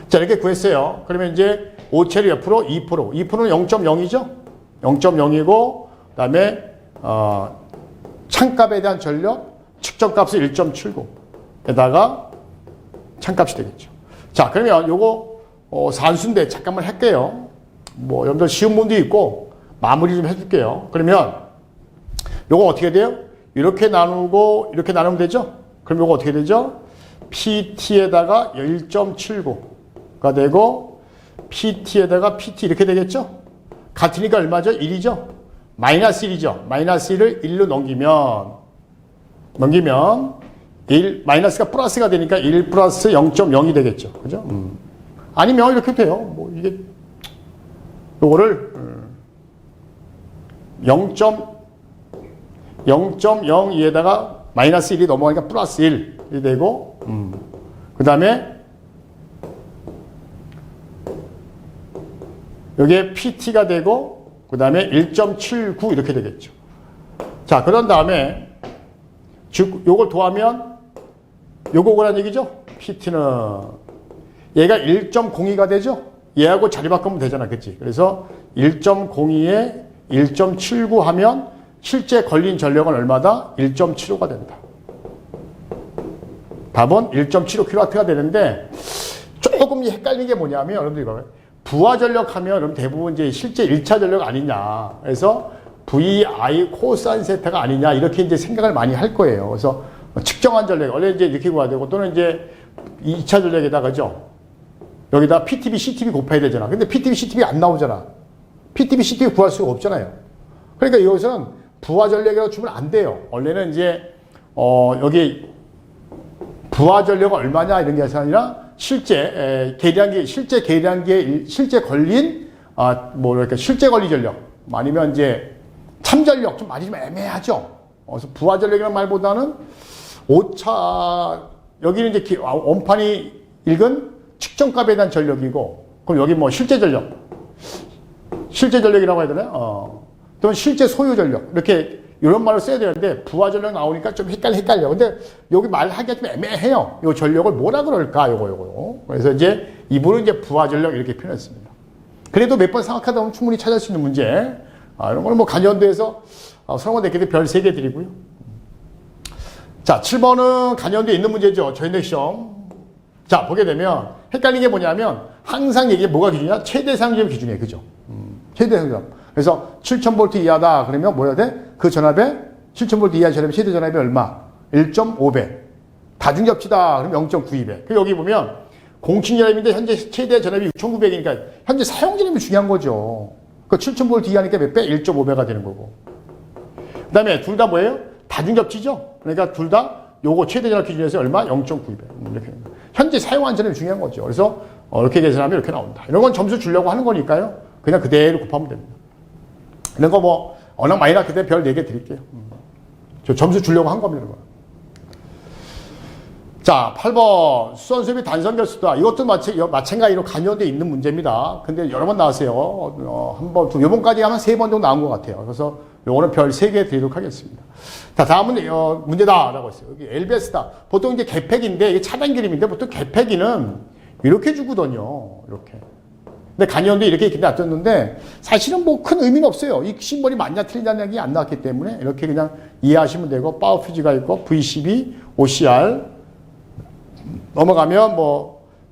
자, 이렇게 구했어요. 그러면 이제 오체를 옆으로 2%. 2%는 0.0이죠? 0.0이고, 그 다음에, 창값에 대한 전력, 측정값을 1.79에다가 창값이 되겠죠. 자, 그러면 요거, 산수인데 잠깐만 할게요. 뭐, 여러분들 쉬운 문도 있고, 마무리 좀 해줄게요. 그러면 요거 어떻게 돼요? 이렇게 나누고, 이렇게 나누면 되죠? 그럼 요거 어떻게 되죠? PT에다가 1.79가 되고 PT에다가 PT 이렇게 되겠죠? 같으니까 얼마죠? 1이죠? 마이너스 1이죠? 마이너스 1을 1로 넘기면 1, 마이너스가 플러스가 되니까 1 플러스 0.0이 되겠죠? 그죠? 아니면 이렇게 돼요. 뭐 이게 요거를 0.02에다가 마이너스 1이 넘어가니까 플러스 1이 되고, 그 다음에, 여기에 PT가 되고, 그 다음에 1.79 이렇게 되겠죠. 자, 그런 다음에, 즉, 요걸 더하면, 요거 오라는 얘기죠? PT는, 얘가 1.02가 되죠? 얘하고 자리 바꾸면 되잖아. 그치? 그래서 1.02에 1.79 하면, 실제 걸린 전력은 얼마다? 1.75가 된다. 답은 1.75kW가 되는데 조금 헷갈리는 게 뭐냐면 여러분들 이거 부하 전력 하면 여러분 대부분 이제 실제 1차 전력 아니냐. 그래서 VI 코사인 세타가 아니냐. 이렇게 이제 생각을 많이 할 거예요. 그래서 측정한 전력 원래 이제 이렇게 구해야 되고 또는 이제 2차 전력에다가죠. 여기다 PTB, CTB 곱해야 되잖아. 근데 PTB, CTB 안 나오잖아. PTB, CTB 구할 수가 없잖아요. 그러니까 이것은 부하 전력이라고 주면 안 돼요. 원래는 이제 여기 부하 전력은 얼마냐 이런 게 아니라 실제 걸린 실제 걸린 전력 아니면 이제 참전력 좀 많이 좀 애매하죠. 그래서 부하 전력이라는 말보다는 오차 여기는 이제 원판이 읽은 측정값에 대한 전력이고 그럼 여기 뭐 실제 전력이라고 해야 되나요? 또는 실제 소유 전력 이렇게 이런 말을 써야 되는데 부하 전력 나오니까 좀 헷갈려. 근데 여기 말하기가 좀 애매해요. 이 전력을 뭐라 그럴까? 요거. 그래서 이제 이분은 이제 부하 전력 이렇게 표현했습니다. 그래도 몇 번 생각하다 보면 충분히 찾을 수 있는 문제. 이런 거는 뭐 간연도에서 설문됐기 별 3개 드리고요. 자, 7번은 간연도에 있는 문제죠. 저희네 시험. 자, 보게 되면 헷갈리는 게 뭐냐면 항상 이게 뭐가 기준이야? 최대 사용점 기준이에요. 그죠? 최대 사용점. 그래서 7000V 이하다 그러면 뭐 해야 돼? 그 전압에 7000V 이하 전압의 최대 전압이 얼마? 1.5배. 다중접치다 그러면 0.92배. 여기 보면 공칭 전압인데 현재 최대 전압이 6900이니까 현재 사용 전압이 중요한 거죠. 그 7000V 이하니까 몇 배? 1.5배가 되는 거고. 그 다음에 둘 다 뭐예요? 다중접치죠. 그러니까 둘 다 요거 최대 전압 기준에서 얼마? 0.92배. 이렇게. 현재 사용한 전압이 중요한 거죠. 그래서 이렇게 계산하면 이렇게 나온다. 이런 건 점수 주려고 하는 거니까요. 그냥 그대로 곱하면 됩니다. 이런 거 뭐 워낙 많이 났기 때문에 별 4개 드릴게요. 저 점수 주려고 한 겁니다. 이거. 자, 8번 수선수비 단선결수다. 이것도 마찬가지로 간여되어 있는 문제입니다. 근데 여러 번 나왔어요. 한 번, 요번까지 하면 3번 정도 나온 것 같아요. 그래서 요거는 별 3개 드리도록 하겠습니다. 자, 다음은 문제다라고 했어요. 여기 LBS다. 보통 이제 개폐기인데 이게 차단 그림인데 보통 개폐기는 이렇게 주거든요. 이렇게. 근데 간연도 이렇게 놔뒀는데 사실은 뭐 큰 의미는 없어요. 이 심벌이 맞냐 틀리냐는 얘기 안 나왔기 때문에 이렇게 그냥 이해하시면 되고 파워퓨즈가 있고 VCB, OCR 넘어가면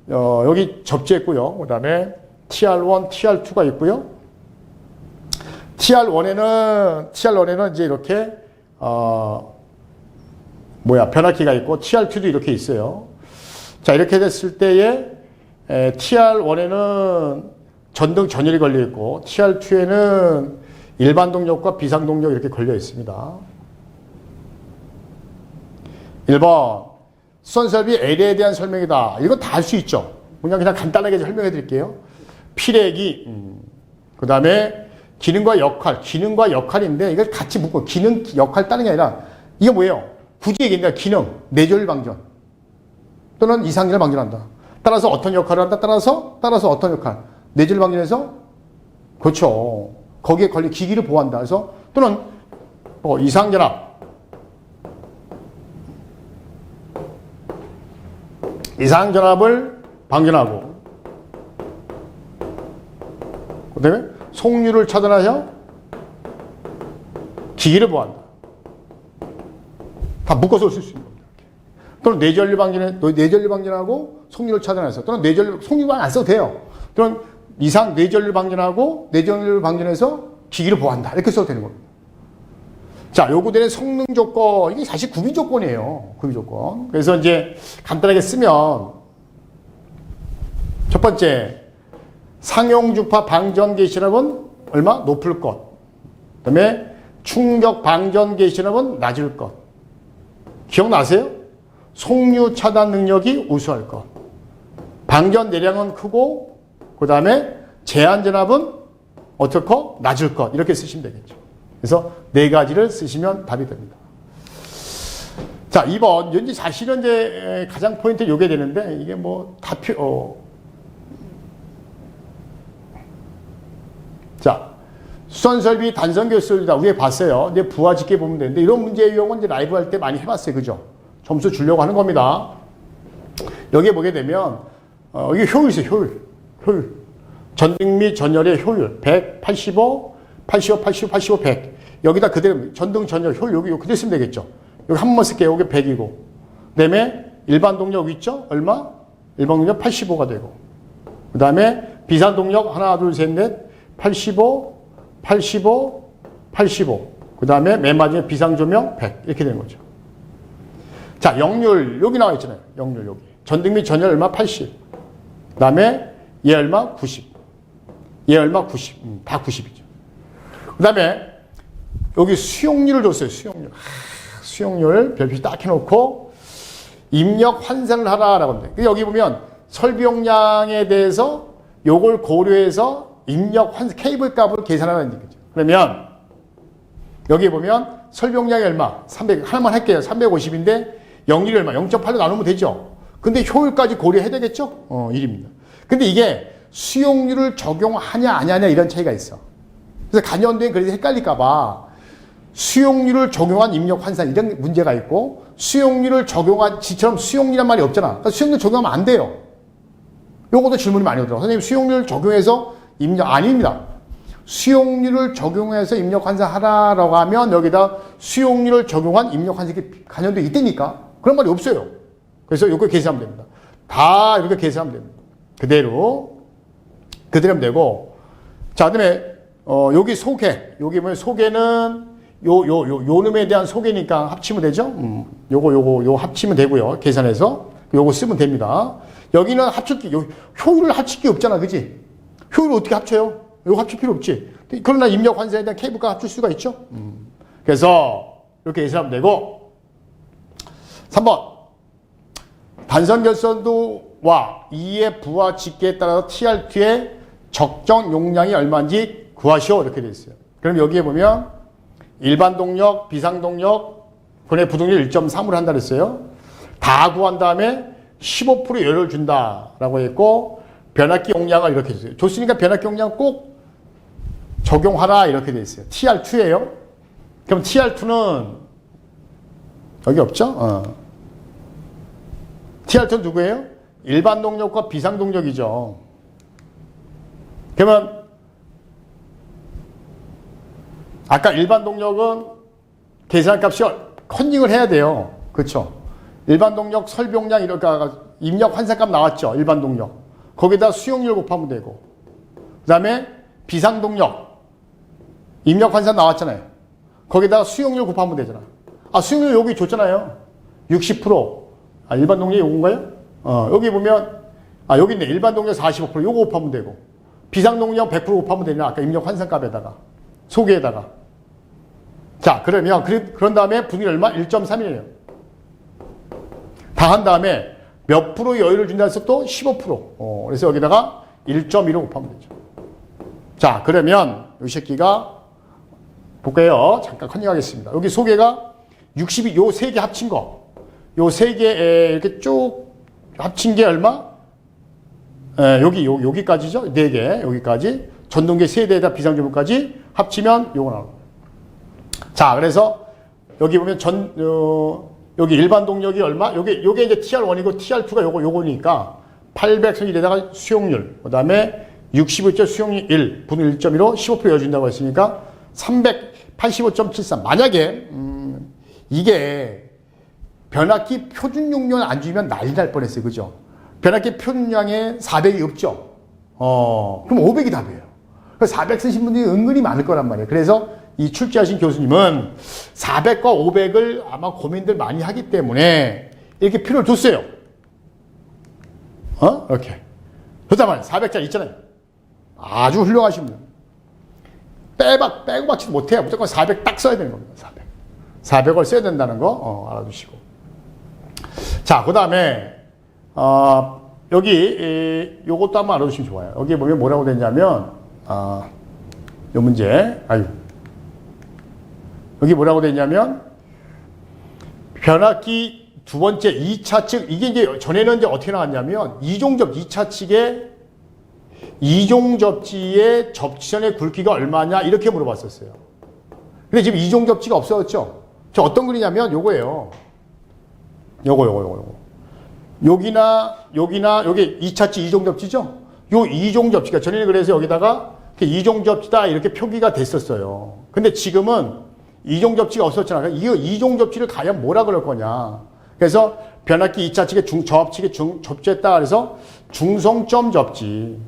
여기 접지했고요. 그 다음에 TR1, TR2가 있고요. TR1에는 이제 이렇게, 변압기가 있고, TR2도 이렇게 있어요. 자, 이렇게 됐을 때에, TR1에는 전등 전열이 걸려 있고, TR2에는 일반 동력과 비상 동력 이렇게 걸려 있습니다. 1번, 수선설비 L에 대한 설명이다. 이건 다 할 수 있죠. 그냥 간단하게 설명해 드릴게요. 피레기, 그 다음에 기능과 역할인데 이걸 같이 묶고 기능, 역할 따는 게 아니라 이게 뭐예요? 굳이 얘기한다. 기능, 내전율 방전 또는 이상전을 방전한다. 따라서 어떤 역할을 한다. 따라서 어떤 역할. 내전율 방전에서 그렇죠. 거기에 걸린 기기를 보호한다. 그래서 또는 이상전압을 방전하고 그 다음에 속류를 차단하여 기기를 보호한다. 다 묶어서 쓸 수 있는 겁니다. 또는 내전류 방전하고 속류를 차단해서 또는 속류만 안 써도 돼요. 또는 내전류 방전하고 내전류 방전해서 기기를 보호한다. 이렇게 써도 되는 겁니다. 자, 요구되는 성능 조건, 이게 사실 구비 조건이에요. 구비 조건. 그래서 이제 간단하게 쓰면 첫 번째, 상용주파 방전 개시압은 얼마? 높을 것. 그 다음에 충격 방전 개시압은 낮을 것. 기억나세요? 속류 차단 능력이 우수할 것. 방전 내량은 크고, 그 다음에 제한 전압은 어떻고? 낮을 것. 이렇게 쓰시면 되겠죠. 그래서 네 가지를 쓰시면 답이 됩니다. 자, 2번. 사실은 이제 가장 포인트 요게 되는데, 이게 자, 수선설비 단선결설이다. 위에 봤어요. 이제 부하 짓게 보면 되는데, 이런 문제 유형은 이제 라이브 할 때 많이 해봤어요. 그죠? 점수 주려고 하는 겁니다. 여기에 보게 되면, 이게 효율이 있어요. 효율. 전등 및 전열의 효율. 100, 85, 100. 여기다 그대로 전등 전열 효율 여기 그대로 쓰면 되겠죠. 여기 한 번만 쓸게요. 여기 100이고. 그 다음에 일반 동력 있죠? 얼마? 일반 동력 85가 되고. 그 다음에 비상 동력 하나, 둘, 셋, 넷. 85. 그 다음에 맨 마지막에 비상 조명 100. 이렇게 되는 거죠. 자, 역률. 여기 나와 있잖아요. 역률 여기. 전등 및 전열 얼마? 80. 그 다음에 얘 얼마? 90. 얘 얼마? 90. 다 90이죠. 그 다음에 여기 수용률을 줬어요. 수용률 별표 딱 해놓고 입력 환산을 하라라고 합니다. 여기 보면 설비 용량에 대해서 요걸 고려해서 입력 환산 케이블 값을 계산하는 얘기죠. 그러면 여기 보면 설비 용량이 얼마? 300 하나만 할게요. 350인데 역률이 얼마? 0.8로 나누면 되죠. 근데 효율까지 고려해야 되겠죠? 1입니다. 근데 이게 수용률을 적용하냐 안 하냐 이런 차이가 있어. 그래서 간연도에 그래서 헷갈릴까봐 수용률을 적용한 입력 환산 이런 문제가 있고 수용률을 적용한 지처럼 수용률이란 말이 없잖아. 그러니까 수용률 적용하면 안 돼요. 요것도 질문이 많이 오더라고요. 선생님 수용률 적용해서 입력 아닙니다. 수용률을 적용해서 입력 환산하라라고 하면 여기다 수용률을 적용한 입력 환산이 간연도에 있다니까 그런 말이 없어요. 그래서 요거 계산하면 됩니다. 다 이렇게 계산하면 됩니다. 그대로 하면 되고 자 그다음에 여기 소개. 여기 보면 소개는 요 놈에 대한 소개니까 합치면 되죠? 요거 합치면 되고요. 계산해서. 요거 쓰면 됩니다. 여기는 효율을 합칠 게 없잖아. 그지? 효율을 어떻게 합쳐요? 요거 합칠 필요 없지. 그러나 입력 환산에 대한 케이블과 합칠 수가 있죠? 그래서 이렇게 계산하면 되고 3번. 단선 결선도와 2의 부하 집계에 따라서 TR2의 적정 용량이 얼마인지 구하시오. 이렇게 되어 있어요. 그럼 여기에 보면 일반 동력, 비상 동력, 분해 부동률 1.3으로 한다 그랬어요. 다 구한 다음에 15% 여유를 준다라고 했고 변압기 용량을 이렇게 줬어요. 줬으니까 변압기 용량 꼭 적용하라 이렇게 되어 있어요. TR2예요. 그럼 TR2는 여기 없죠? TR2는 누구예요? 일반 동력과 비상 동력이죠. 그러면 아까 일반 동력은 계산값이 컨닝을 해야 돼요. 그렇죠? 일반 동력 설비용량 이렇게 입력 환산값 나왔죠. 일반 동력. 거기다 수용률 곱하면 되고. 그 다음에 비상동력. 입력 환산 나왔잖아요. 거기다가 수용률 곱하면 되잖아. 아, 수용률 여기 줬잖아요. 60%. 아, 일반 동력이 요건가요? 여기 보면, 아, 여기 있네. 일반 동력 45%. 요거 곱하면 되고. 비상동력 100% 곱하면 되냐. 아까 입력 환산값에다가. 소개에다가. 자, 그러면, 그런 다음에 분율 얼마? 1.3이에요. 다 한 다음에 몇 프로 여유를 준다 해서 또 15%. 그래서 여기다가 1.1로 곱하면 되죠. 자, 그러면 이 새끼가 볼까요? 잠깐 컨닝하겠습니다. 여기 소개가 62, 요 세 개 합친 거. 요 세 개 이렇게 쭉 합친 게 얼마? 여기까지죠? 네 개, 여기까지. 전동계 세 대에다 비상조물까지 합치면 요거 나옵니다. 자, 그래서 여기 보면 여기 일반 동력이 얼마? 요게 이제 TR1이고 TR2가 요거니까 800선이되다가 수용률, 그 다음에 65점 수용률 1, 분의 1.15, 15% 여준다고 했으니까 385.73. 만약에, 이게 변압기 표준 용량 안 주면 난리 날 뻔했어요. 그죠? 변압기 표준량에 400이 없죠? 그럼 500이 답이에요. 400 쓰신 분들이 은근히 많을 거란 말이에요. 그래서 이 출제하신 교수님은 400과 500을 아마 고민들 많이 하기 때문에 이렇게 표를 뒀어요. 이렇게. 그렇단 말이에요. 400짜리 있잖아요. 아주 훌륭하신 분. 빼고 박지도 못해요. 무조건 400 딱 써야 되는 겁니다. 400을 써야 된다는 거 알아두시고. 자, 그 다음에 여기 요것도 한번 알아두시면 좋아요. 여기 보면 뭐라고 되냐면 요 문제 여기 뭐라고 되냐면 변압기 두 번째 2차 측, 이게 이제 전에는 이제 어떻게 나왔냐면 2차 측에 이종접지의 접지선의 굵기가 얼마냐 이렇게 물어봤었어요. 근데 지금 이종접지가 없어졌죠. 저 어떤 글이냐면 요거예요. 요거. 여기나 여기 2차치 이종접지죠. 요 이종접지가 전에는 그래서 여기다가 이종접지다 이렇게 표기가 됐었어요. 근데 지금은 이종접지가 없었잖아. 이 이종접지를 과연 뭐라 그럴 거냐. 그래서 변압기 2차 측에 저압측에 접지했다 그래서 중성점 접지.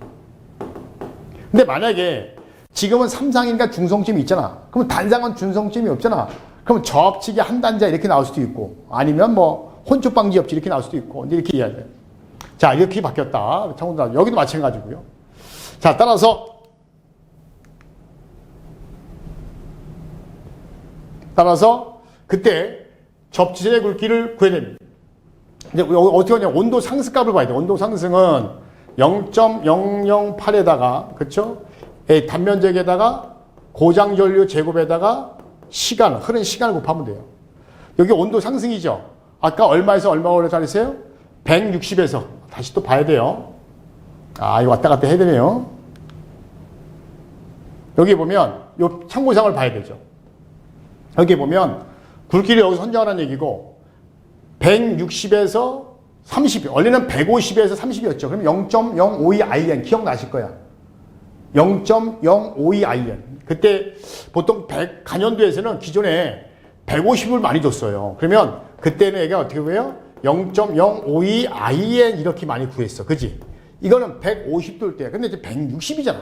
근데 만약에 지금은 삼상인가 중성점이 있잖아. 그러면 단상은 중성점이 없잖아. 그럼 저압측이 한 단자 이렇게 나올 수도 있고 아니면 뭐 혼축방지 접지 이렇게 나올 수도 있고 이렇게 이해해야 돼. 자, 이렇게 바뀌었다. 여기도 마찬가지고요. 자, 따라서 그때 접지선의 굵기를 구해야 됩니다. 이제 어떻게 하냐? 온도 상승값을 봐야 돼. 온도 상승은 0.008에다가 그렇죠? 단면적에다가 고장전류 제곱에다가 흐른 시간을 곱하면 돼요. 여기 온도 상승이죠. 아까 얼마에서 얼마가 올라가랬어요? 160에서 다시 또 봐야 돼요. 아, 이거 왔다 갔다 해야 되네요. 여기 보면 요 참고사항을 봐야 되죠. 여기 보면 굵기를 여기서 선정하라는 얘기고 160에서 30, 원래는 150에서 30이었죠. 그럼 0.052IN 기억나실 거야. 0.052IN. 그때 보통 간연도에서는 기존에 150을 많이 줬어요. 그러면 그때는 얘가 어떻게 구해요? 0.052IN 이렇게 많이 구했어. 그지? 이거는 150 돌 때. 근데 이제 160이잖아.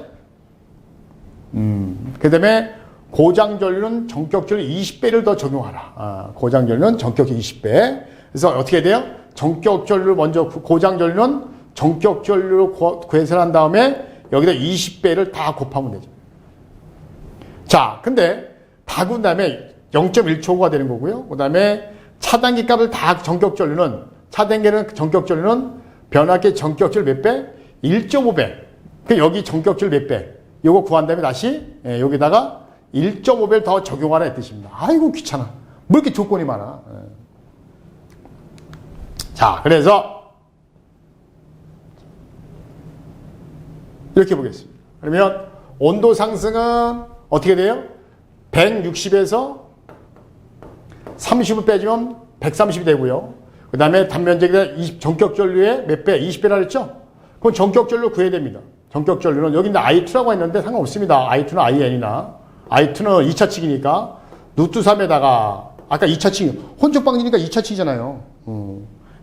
그 다음에 고장전류는 전격전류 20배를 더 적용하라. 고장전류는 전격전류 20배. 그래서 어떻게 돼요? 전격전류를 먼저, 고장전류는 전격전류로 계산한 다음에 여기다 20배를 다 곱하면 되죠. 자, 근데 다 군 다음에 0.1초가 되는 거고요. 그 다음에 차단기 값을 다 전격전류는 변압기 전격전류 몇 배? 1.5배. 그 여기 전격전류 몇 배? 요거 구한 다음에 다시 여기다가 1.5배를 더 적용하라 했듯입니다. 아이고 귀찮아. 뭐 이렇게 조건이 많아. 자, 그래서 이렇게 보겠습니다. 그러면 온도 상승은 어떻게 돼요? 160에서 30을 빼주면 130이 되고요. 그 다음에 단면적에 전격전류의 몇 배? 20배라 그랬죠? 그럼 전격전류 구해야 됩니다. 전격전류는 여기 있는 I2라고 했는데 상관없습니다. I2나 IN이나. I2는 2차 측이니까 루트 3에다가 아까 2차 측 혼축방지니까 2차 측이잖아요.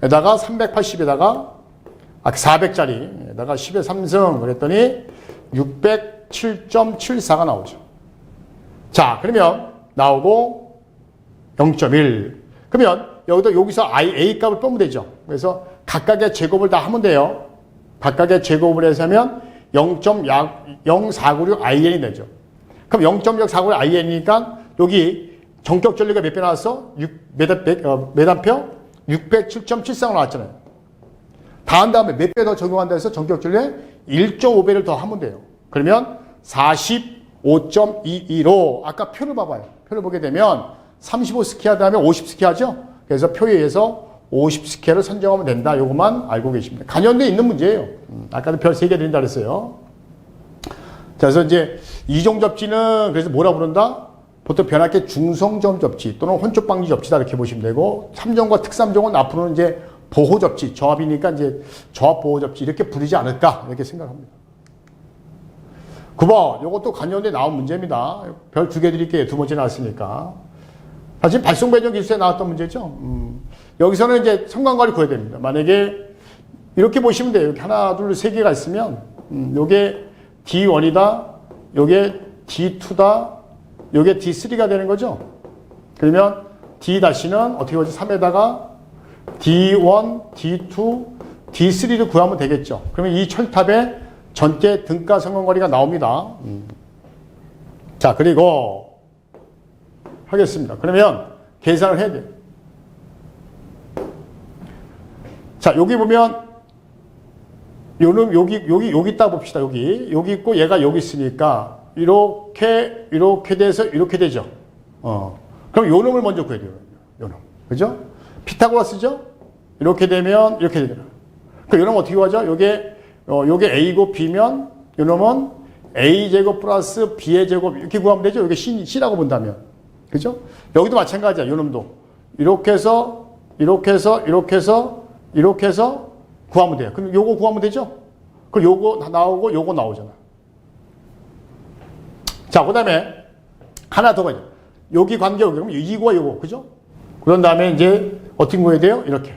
에다가 380에다가 400짜리에다가 10의 3승 그랬더니 607.74가 나오죠. 자, 그러면 나오고 0.1. 그러면 여기서 A 값을 빼면 되죠. 그래서 각각의 제곱을 다 하면 돼요. 각각의 제곱을 해서 하면 0.0496IN이 되죠. 그럼 0.0496IN이니까 여기 전격 전류가 몇 배 나왔어? 매단표 607.74가 나왔잖아요. 다 한 다음에 몇 배 더 적용한다 해서 전격 전류에 1.5배를 더 하면 돼요. 그러면 45.22로 아까 표를 봐봐요. 표를 보게 되면 35스퀘어 다음에 50스퀘어죠. 그래서 표에 의해서 50스퀘어를 선정하면 된다. 요것만 알고 계십니다. 간연대에 있는 문제예요. 아까도 별 3개 드린다 그랬어요. 자, 그래서 이제 이종 접지는 그래서 뭐라 부른다? 보통 변압계 중성점 접지 또는 혼촉 방지 접지다 이렇게 보시면 되고 3종과 특3종은 앞으로는 이제 보호 접지, 저압이니까 이제 저압 보호 접지 이렇게 부르지 않을까 이렇게 생각합니다. 9번, 요것도 간연대 나온 문제입니다. 별 2개 드릴게요. 2번째 나왔으니까. 사실 발송 배정 기술에 나왔던 문제죠. 여기서는 이제 성광거리 구해야 됩니다. 만약에 이렇게 보시면 돼요. 이렇게 하나, 둘, 3개가 있으면 요게 D1이다, 요게 D2다, 요게 D3가 되는 거죠. 그러면 D-는 어떻게 보지? 3에다가 D1, D2, D3를 구하면 되겠죠. 그러면 이 철탑에 전체 등가 성광거리가 나옵니다. 자, 그리고 하겠습니다. 그러면 계산을 해야 돼요. 자, 여기 보면 요놈 여기 있다 봅시다. 여기 있고 얘가 여기 있으니까 이렇게 돼서 이렇게 되죠. 그럼 요 놈을 먼저 구해야 돼요. 요 놈. 그죠? 피타고라스죠? 이렇게 되면 이렇게 되잖아. 그럼 요 놈 어떻게 구하죠? 요게 A고 B면 요 놈은 A제곱 플러스 B의 제곱 이렇게 구하면 되죠? 이게 C라고 본다면. 그죠? 여기도 마찬가지야. 요 놈도. 이렇게 해서 구하면 돼요. 그럼 요거 구하면 되죠? 그럼 요거 나오고 요거 나오잖아. 자, 그 다음에 하나 더 가죠. 여기 관계가 그러면 이거와 요거. 그죠? 그런 다음에 이제 어떻게 구해야 돼요? 이렇게.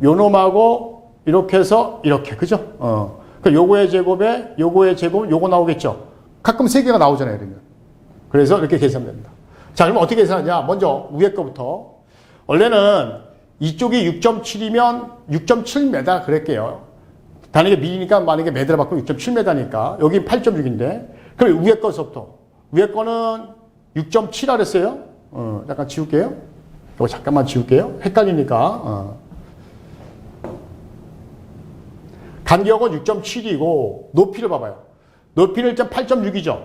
요 놈하고 이렇게 해서 이렇게. 그죠? 그 요거의 제곱에 요거의 제곱은 요거 나오겠죠? 가끔 3개가 나오잖아요. 그러면. 그래서 이렇게 계산됩니다. 자, 그럼 어떻게 계산하냐? 먼저 위에 거부터. 원래는 이쪽이 6.7이면 6.7m 그랬게요. 단위가 미리니까 만약에 메드라 바꾸면 6.7m니까 여기 8.6인데 그럼 위에 거서부터 위에 거는 6.7 그랬어요. 잠깐 지울게요. 이거 잠깐만 지울게요. 헷갈리니까. 간격은 6.7이고 높이를 봐봐요. 높이는 일단 8.6이죠.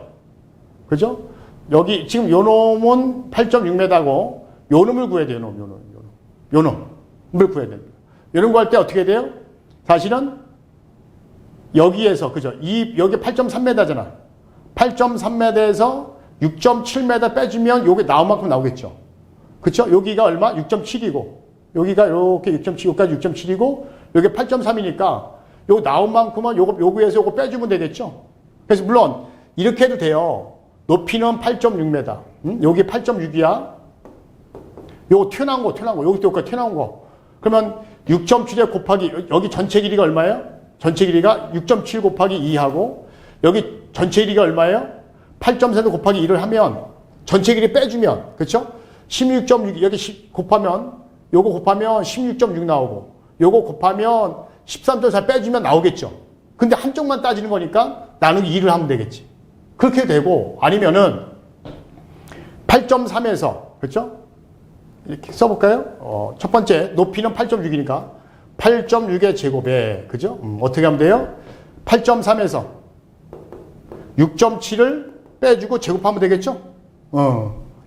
그죠? 여기 지금 요 놈은 8.6m고 요 놈을 구해야 돼요. 요 놈을 구해야 됩니다. 요 놈 구할 때 어떻게 돼요? 사실은 여기에서 그죠? 여기 8.3m잖아. 8.3m에서 6.7m 빼주면 요게 나온 만큼 나오겠죠. 그쵸? 여기가 얼마? 6.7이고 여기가 이렇게 6.7, 여기까지 6.7이고 여기 8.3이니까 요거 나온 만큼은 요거에서 요거 빼주면 되겠죠. 그래서 물론 이렇게 해도 돼요. 높이는 8.6m. 여기 8.6이야. 요거 튀어나온 거. 여기 또 튀어나온 거. 그러면 6.7에 곱하기, 여기 전체 길이가 얼마예요? 전체 길이가 6.7 곱하기 2하고, 여기 전체 길이가 얼마예요? 8.4도 곱하기 2를 하면, 전체 길이 빼주면, 그쵸? 16.6, 여기 곱하면, 요거 곱하면 16.6 나오고, 요거 곱하면 13.4 빼주면 나오겠죠? 근데 한쪽만 따지는 거니까 나누기 2를 하면 되겠지. 그렇게 되고, 아니면은 8.3에서, 그쵸? 이렇게 써볼까요? 첫 번째, 높이는 8.6이니까 8.6의 제곱에, 그죠? 어떻게 하면 돼요? 8.3에서 6.7을 빼주고 제곱하면 되겠죠?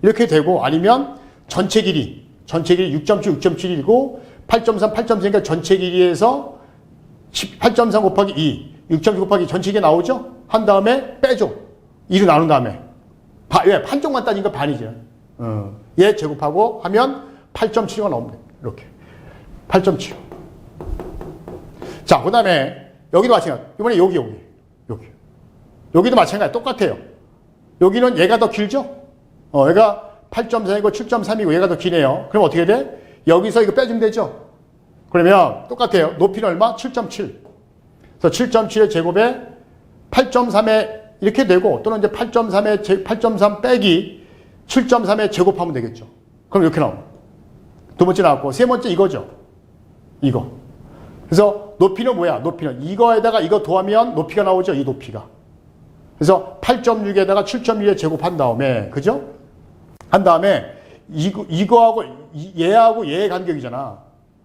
이렇게 되고, 아니면 전체 길이 6.7, 6.7이고, 8.3, 8.3니까 전체 길이에서 8.3 곱하기 2, 6.7 곱하기 전체 길이 나오죠? 한 다음에 빼줘. 2로 나눈 다음에. 왜? 한쪽만 따지니까 반이죠. 얘 제곱하고 하면 8.75가 나옵니다. 이렇게. 8.75. 자, 그 다음에 여기도 마찬가지. 이번에 여기. 여기도 마찬가지. 똑같아요. 여기는 얘가 더 길죠? 얘가 8.4이고 7.3이고 얘가 더 기네요. 그럼 어떻게 돼? 여기서 이거 빼주면 되죠? 그러면 똑같아요. 높이는 얼마? 7.7. 그래서 7.7의 제곱에 8.3에 이렇게 되고 또는 이제 8.3 빼기 7.3에 제곱하면 되겠죠. 그럼 이렇게 나옵니다. 두 번째 나왔고 세 번째 이거죠. 이거. 그래서 높이는 뭐야? 높이는 이거에다가 이거 더하면 높이가 나오죠. 이 높이가. 그래서 8.6에다가 7.2에 제곱한 다음에 그죠? 한 다음에 이거하고 얘하고 얘의 간격이잖아.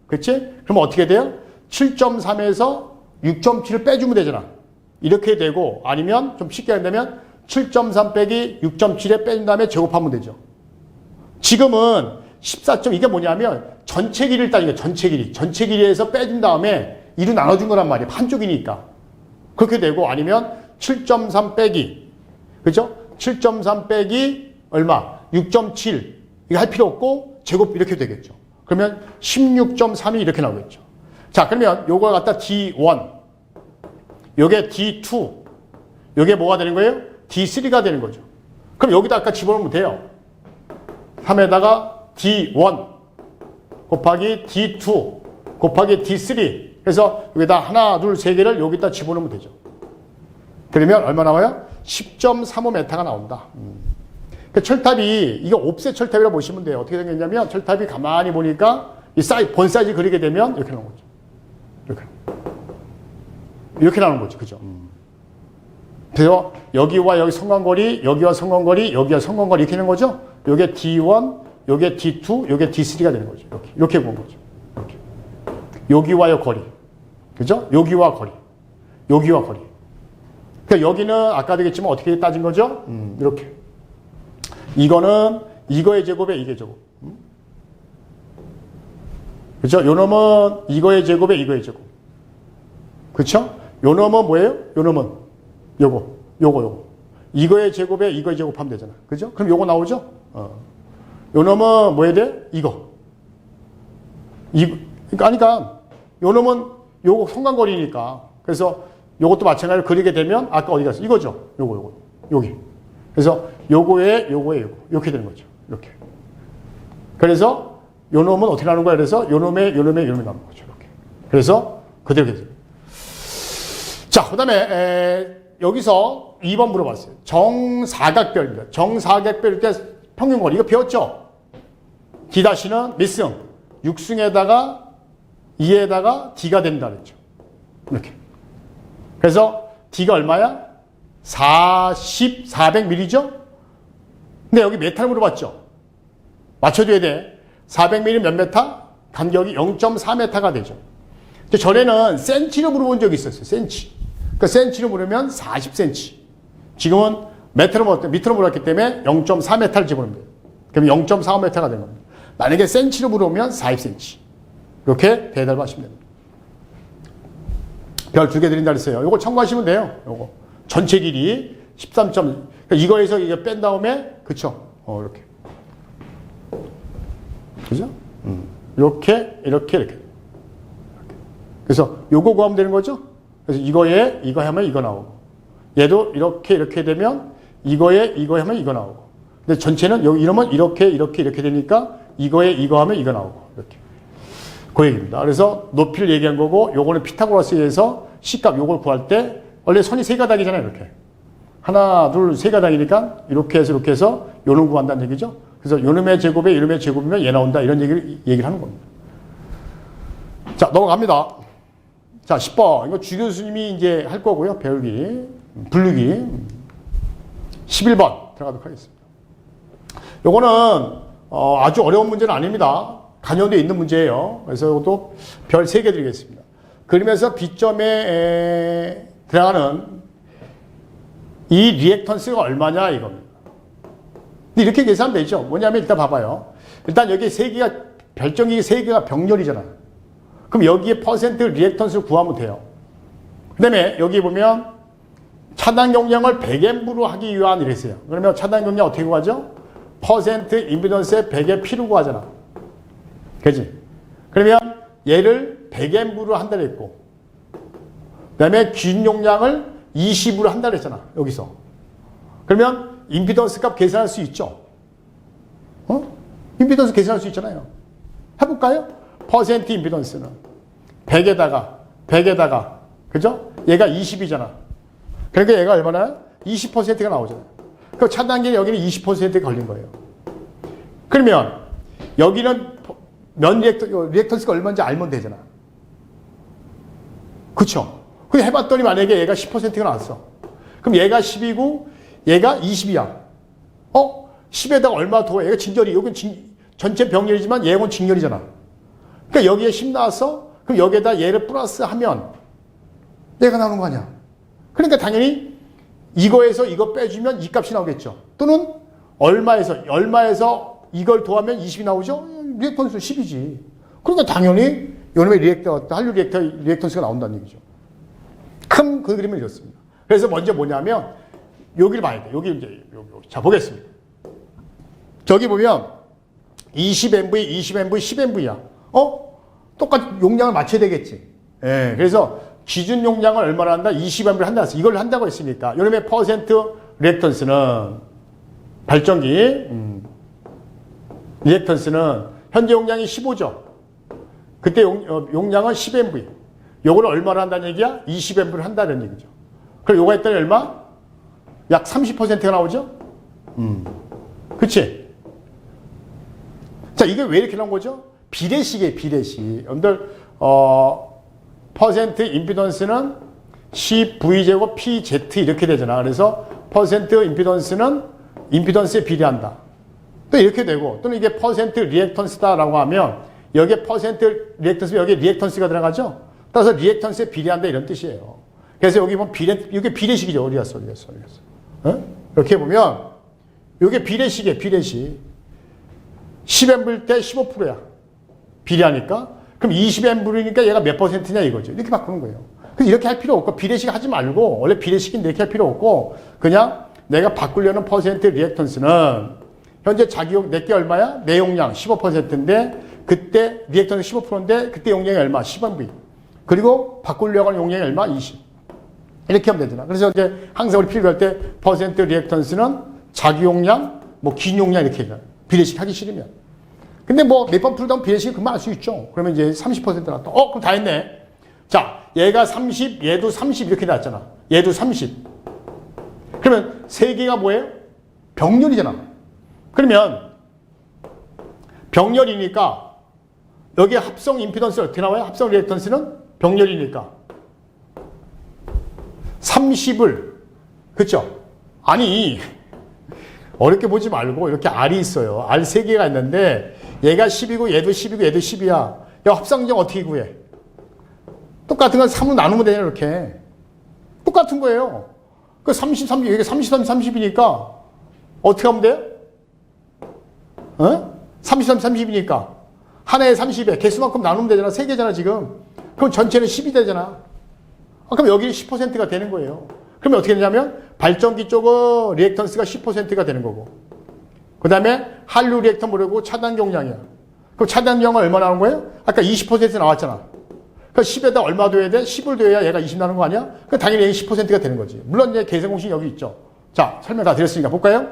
그렇지? 그럼 어떻게 돼요? 7.3에서 6.7을 빼주면 되잖아. 이렇게 되고 아니면 좀 쉽게 한다면 7.3 빼기 6.7에 뺀 다음에 제곱하면 되죠. 지금은 14점 이게 뭐냐면 전체 길이를 따진 거야. 전체 길이. 전체 길이에서 빼준 다음에 2로 나눠준 거란 말이야. 한쪽이니까. 그렇게 되고 아니면 7.3 빼기 그죠? 7.3 빼기 얼마? 6.7 이거 할 필요 없고 제곱 이렇게 되겠죠. 그러면 16.3이 이렇게 나오겠죠. 자 그러면 요거 갖다 D1 요게 D2 요게 뭐가 되는 거예요? D3가 되는 거죠. 그럼 여기다 아까 집어넣으면 돼요. 3에다가 D1 곱하기 D2 곱하기 D3 그래서 여기다 하나 둘 세 개를 여기다 집어넣으면 되죠. 그러면 얼마 나와요? 10.35m가 나온다. 그 철탑이 이거 옵셋 철탑이라고 보시면 돼요. 어떻게 생겼냐면 철탑이 가만히 보니까 이 본 사이즈 그리게 되면 이렇게 나오는 거죠. 이렇게 나오는 거죠. 그죠? 그래서 여기와 여기 성광거리, 여기와 성광거리, 여기와 성광거리 이렇게 되는 거죠. 요게 D1, 요게 D2, 요게 D3가 되는 거죠. 이렇게 보는 거죠. 이렇게. 여기와의 거리. 그죠? 여기와 거리. 여기와 거리. 그러니까 여기는 아까도 얘기했지만 어떻게 따진 거죠? 이렇게. 이거는 이거의 제곱에 이게 제곱. 그렇죠? 요 놈은 이거의 제곱에 이거의 제곱. 그렇죠? 요 놈은 뭐예요? 요 놈은 요거. 이거의 제곱에 이거의 제곱하면 되잖아. 그죠? 그럼 요거 나오죠? 요 놈은 뭐 해야 돼? 이거. 그러니까 요 놈은 요거 성광거리니까. 그래서 요것도 마찬가지로 그리게 되면 아까 어디 갔어? 이거죠. 요거. 여기. 그래서 요거에 요거. 이렇게 되는 거죠. 이렇게. 그래서 요 놈은 어떻게 나오는 거야? 그래서 요 놈에 나오는 거죠. 이렇게. 그래서 그대로 계세요. 자, 그 다음에 여기서 2번 물어봤어요. 정사각별입니다. 정사각별일 때 평균거리. 이거 배웠죠? D-는 몇 승? 6승에다가 2에다가 D가 된다 그랬죠. 이렇게. 그래서 D가 얼마야? 400mm죠? 근데 여기 메타를 물어봤죠? 맞춰줘야 돼. 400mm 몇 메타? 간격이 0.4m가 되죠. 전에는 센치로 물어본 적이 있었어요. 센치. 그러니까 센치로 물으면 40cm. 지금은 미터로 물었기 때문에 0.4m를 집어넣으면 돼요. 그럼 0.45m가 되는 겁니다. 만약에 센치로 물어보면 40cm. 이렇게 대답하시면 됩니다. 별 2개 드린다 그랬어요. 이거 참고하시면 돼요. 요거. 전체 길이 13. 그러니까 이거에서 이거 뺀 다음에, 그쵸? 이렇게. 그죠? 이렇게. 그래서 요거 구하면 되는 거죠? 그래서 이거 하면 이거 나오고. 얘도 이렇게 되면 이거 하면 이거 나오고. 근데 전체는 여기 이러면 이렇게 되니까 이거 하면 이거 나오고. 이렇게. 그 얘기입니다. 그래서 높이를 얘기한 거고, 요거는 피타고라스에 의해서 C값 요걸 구할 때, 원래 선이 세 가닥이잖아요, 이렇게. 하나, 둘, 세 가닥이니까, 이렇게 해서 요놈 구한다는 얘기죠. 그래서 요놈의 제곱에 이놈의 제곱이면 얘 나온다. 이런 얘기를 하는 겁니다. 자, 넘어갑니다. 자, 10번. 이거 주 교수님이 이제 할 거고요. 배우기, 분류기. 11번 들어가도록 하겠습니다. 요거는, 아주 어려운 문제는 아닙니다. 간여도에 있는 문제예요. 그래서 이것도 별 3개 드리겠습니다. 그러면서 B점에 들어가는 이 리액턴스가 얼마냐 이겁니다. 근데 이렇게 계산하면 되죠. 뭐냐면 일단 봐봐요. 일단 여기 3개가 별정이 3개가 병렬이잖아요. 그럼 여기에 퍼센트 리액턴스를 구하면 돼요. 그 다음에 여기 보면 차단 경량을 100M으로 하기 위한 이랬어요. 그러면 차단 경량 어떻게 구하죠? 퍼센트 임피던스의 100의 P로 구하잖아. 그지? 그러면 얘를 100M으로 한다 그랬고, 그 다음에 균 용량을 20으로 한다 그랬잖아, 여기서. 그러면 임피던스 값 계산할 수 있죠? 임피던스 계산할 수 있잖아요. 해볼까요? 퍼센트 임피던스는 100에다가, 그죠? 얘가 20이잖아. 그러니까 얘가 얼마나? 20%가 나오잖아. 그 차단기 여기는 20% 걸린 거예요. 그러면 여기는 면 리액턴스가 얼마인지 알면 되잖아. 그쵸? 그 해봤더니 만약에 얘가 10%가 나왔어. 그럼 얘가 10이고 얘가 20이야. 10에다가 얼마 더? 얘가 진열이, 여긴 전체 병렬이지만 얘는 직렬이잖아. 그러니까 여기에 10 나왔어? 그럼 여기에다 얘를 플러스 하면 얘가 나오는 거 아니야. 그러니까 당연히 이거에서 이거 빼주면 이 값이 나오겠죠. 또는 얼마에서 이걸 더하면 20이 나오죠? 리액턴스 10이지. 그러니까 당연히 요놈의 한류 리액턴스가 나온다는 얘기죠. 큰 그 그림을 이뤘습니다. 그래서 먼저 뭐냐면 여기를 봐야 돼. 여기. 자, 보겠습니다. 저기 보면 20MV, 20MV, 10MV야. 똑같이 용량을 맞춰야 되겠지. 예, 그래서 기준 용량을 얼마나 한다? 20MV를 한다. 이걸 한다고 했으니까. 요놈의 퍼센트 리액턴스는 발전기, 리액턴스는 현재 용량이 15죠. 그때 용량은 10MV. 요걸 얼마나 한다는 얘기야? 20MV를 한다는 얘기죠. 그럼 요거 했더니 얼마? 약 30%가 나오죠? 그치? 자, 이게 왜 이렇게 나온 거죠? 비례식이에요, 비례식. 여러분들, 퍼센트 임피던스는 CV제곱 PZ 이렇게 되잖아. 그래서 퍼센트 임피던스는 임피던스에 비례한다. 또 이렇게 되고, 또는 이게 퍼센트 리액턴스다라고 하면, 여기에 퍼센트 리액턴스, 여기에 리액턴스가 들어가죠? 따라서 리액턴스에 비례한다 이런 뜻이에요. 그래서 여기 보면 이게 비례식이죠. 어디 갔어. 이렇게 보면, 이게 비례식이에요, 비례식. 10M일 때 15%야. 비례하니까. 그럼 20M이니까 얘가 몇 %냐 이거죠. 이렇게 바꾸는 거예요. 그래서 이렇게 할 필요 없고, 비례식 하지 말고, 원래 비례식인데 이렇게 할 필요 없고, 그냥 내가 바꾸려는 퍼센트 리액턴스는 현재 자기용 내게 얼마야? 내 용량 15%인데, 그때 리액턴스 15%인데, 그때 용량이 얼마? 10MV. 그리고 바꾸려고 하는 용량이 얼마? 20. 이렇게 하면 되잖아. 그래서 이제 항상 우리 필요할 때 퍼센트 리액턴스는 자기 용량, 긴 용량 이렇게 해요. 비례식 하기 싫으면. 근데 몇 번 풀다 보면 비례식 금방 알 수 있죠. 그러면 이제 30% 나왔다. 그럼 다 했네. 자, 얘가 30, 얘도 30 이렇게 나왔잖아. 얘도 30. 그러면 세 개가 뭐예요? 병렬이잖아. 그러면 병렬이니까 여기 합성 임피던스 어떻게 나와요? 합성 리액턴스는 병렬이니까 30을, 그쵸? 아니, 어렵게 보지 말고 이렇게 R이 있어요. R 3개가 있는데 얘가 10이고 얘도 10이고 얘도 10이야. 야, 합성정 어떻게 구해? 똑같은 건 3으로 나누면 되냐 이렇게. 똑같은 거예요. 그 30, 30, 여기 33, 30이니까 어떻게 하면 돼요? 33, 30이니까 하나에 30에 개수만큼 나누면 되잖아. 3개잖아 지금. 그럼 전체는 10이 되잖아. 그럼 여기 10%가 되는 거예요. 그러면 어떻게 되냐면 발전기 쪽은 리액턴스가 10%가 되는 거고, 그 다음에 한류 리액턴 모르고 차단 용량이야. 그럼 차단 용량은 얼마 나오는 거예요? 아까 20% 나왔잖아. 그러니까 10에다 얼마 둬야 돼? 10을 둬야 얘가 20 나오는 거 아니야? 그럼 당연히 10%가 되는 거지. 물론 이제 계산 공식이 여기 있죠. 자, 설명 다 드렸으니까 볼까요?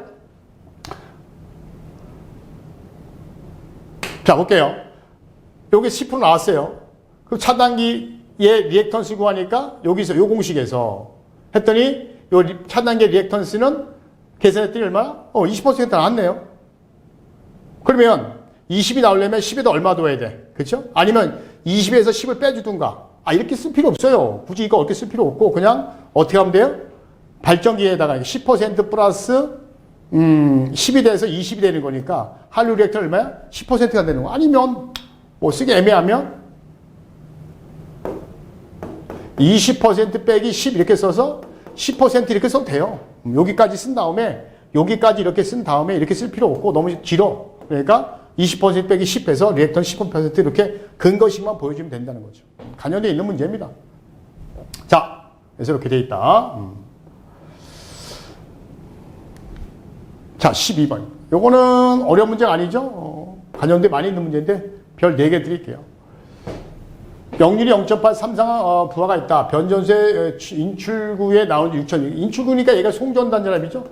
자, 볼게요. 여기 10% 나왔어요. 그럼 차단기의 리액턴스 구하니까 여기서 요 공식에서 했더니 요 차단계 리액턴스는 계산했더니 얼마나? 20% 나왔네요. 그러면 20이 나오려면 10에다 얼마 둬야 돼? 그렇죠? 아니면 20에서 10을 빼주든가. 이렇게 쓸 필요 없어요. 굳이 이거 어떻게 쓸 필요 없고 그냥 어떻게 하면 돼요? 발전기에다가 10% 플러스 10이 돼서 20이 되는 거니까 한류 리액터 얼마야? 10%가 되는 거. 아니면 쓰기 애매하면 20% 빼기 10 이렇게 써서 10% 이렇게 써도 돼요. 여기까지 쓴 다음에 여기까지 이렇게 쓴 다음에 이렇게 쓸 필요 없고 너무 길어. 그러니까 20% 빼기 10 해서 리액턴 10% 이렇게 근거식만 보여주면 된다는 거죠. 간연되어 있는 문제입니다. 자, 그래서 이렇게 돼 있다. 자, 12번. 요거는 어려운 문제가 아니죠. 간연되어 많이 있는 문제인데 별 4개 드릴게요. 역률이 0.8 삼상 부하가 있다. 변전소의 인출구에 나오는 6천. 인출구니까 얘가 송전단전압이죠.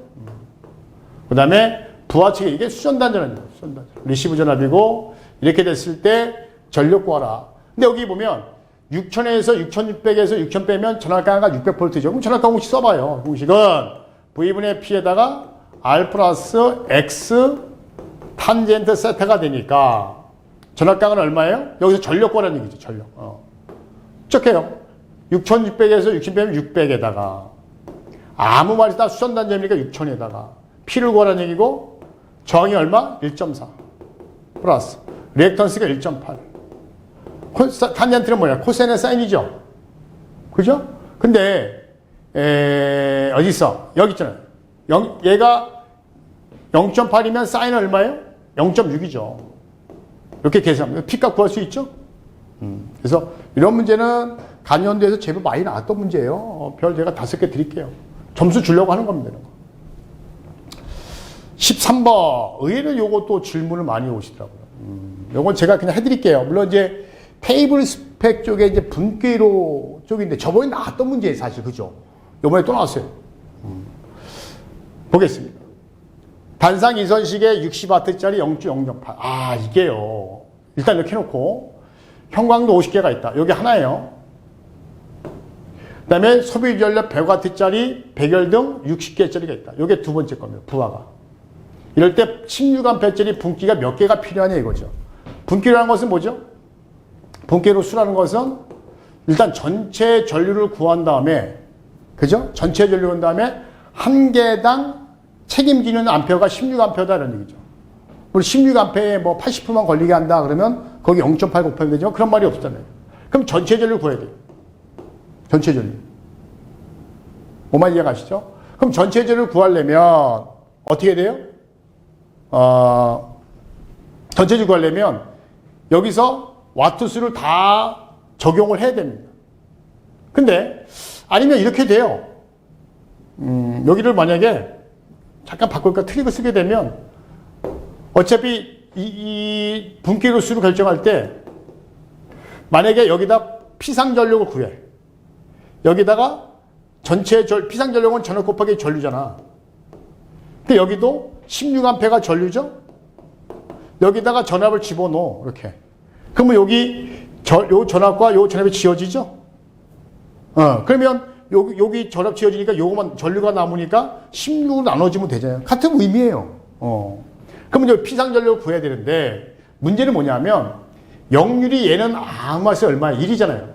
그 다음에 부하측에 이게 수전단전압입니다. 수전단전압. 리시브 전압이고 이렇게 됐을 때 전력 구하라. 근데 여기 보면 6000에서 6600에서 6000 빼면 전압가가 600V죠. 그럼 전압가 공식 써봐요. 공식은 V분의 P에다가 R 플러스 X 탄젠트 세타가 되니까 전압가는 얼마예요? 여기서 전력과라는 얘기죠. 전력. 적해요. 6600에서 6000 빼면 600에다가 아무 말이 다 수선단점이니까 6000에다가 P를 구하라는 얘기고 저항이 얼마? 1.4 플러스 리액턴스가 1.8 탄젠트는 뭐야? 코사인의 사인이죠. 그죠? 근데 어디 있어? 여기 있잖아요. 얘가 0.8이면 사인은 얼마예요? 0.6이죠. 이렇게 계산하면 P값 구할 수 있죠? 그래서 이런 문제는 간연도에서 제법 많이 나왔던 문제예요. 별 제가 5개 드릴게요. 점수 주려고 하는 겁니다. 13번. 의외로 요것도 질문을 많이 오시더라고요. 요건 제가 그냥 해드릴게요. 물론 이제 테이블 스펙 쪽에 이제 분기로 쪽인데 저번에 나왔던 문제예요, 사실. 그죠? 요번에 또 나왔어요. 보겠습니다. 단상 이선식에 60W짜리 0.008. 아, 이게요. 일단 이렇게 해놓고 형광도 50개가 있다. 여기 하나예요. 그 다음에 소비 전력 100W짜리 백열등 60개짜리가 있다. 이게 두 번째 겁니다. 부하가. 이럴 때 16A짜리 분기가 몇 개가 필요하냐 이거죠. 분기라는 것은 뭐죠? 분기로 수라는 것은 일단 전체 전류를 구한 다음에, 그죠? 전체 전류 구한 다음에 한 개당 책임지는 암페어가 16A다라는 얘기죠. 우리 16A에 뭐 80%만 걸리게 한다 그러면 거기 0.8 곱하면 되지만 그런 말이 없잖아요. 그럼 전체 전류 구해야 돼요. 전체 전류. 뭐만 이해가시죠? 그럼 전체 전류를 구하려면 어떻게 돼요? 전체 전류 구하려면 여기서 와트 수를 다 적용을 해야 됩니다. 근데 아니면 이렇게 돼요. 여기를 만약에 잠깐 바꿀까 트릭을 쓰게 되면 어차피 이 분기로 수를 결정할 때 만약에 여기다 피상전력을 구해. 여기다가 전체 피상전력은 전압 곱하기 전류잖아. 근데 여기도 16A가 전류죠? 여기다가 전압을 집어넣어. 이렇게. 그러면 여기 요 전압과 요 전압이 지워지죠? 그러면 여기 전압 지워지니까 요거만 전류가 남으니까 16으로 나눠지면 되잖아요. 같은 의미예요. 그러면 여기 피상전력을 구해야 되는데 문제는 뭐냐면 역률이 얘는 아무 맛이 얼마야? 1이잖아요.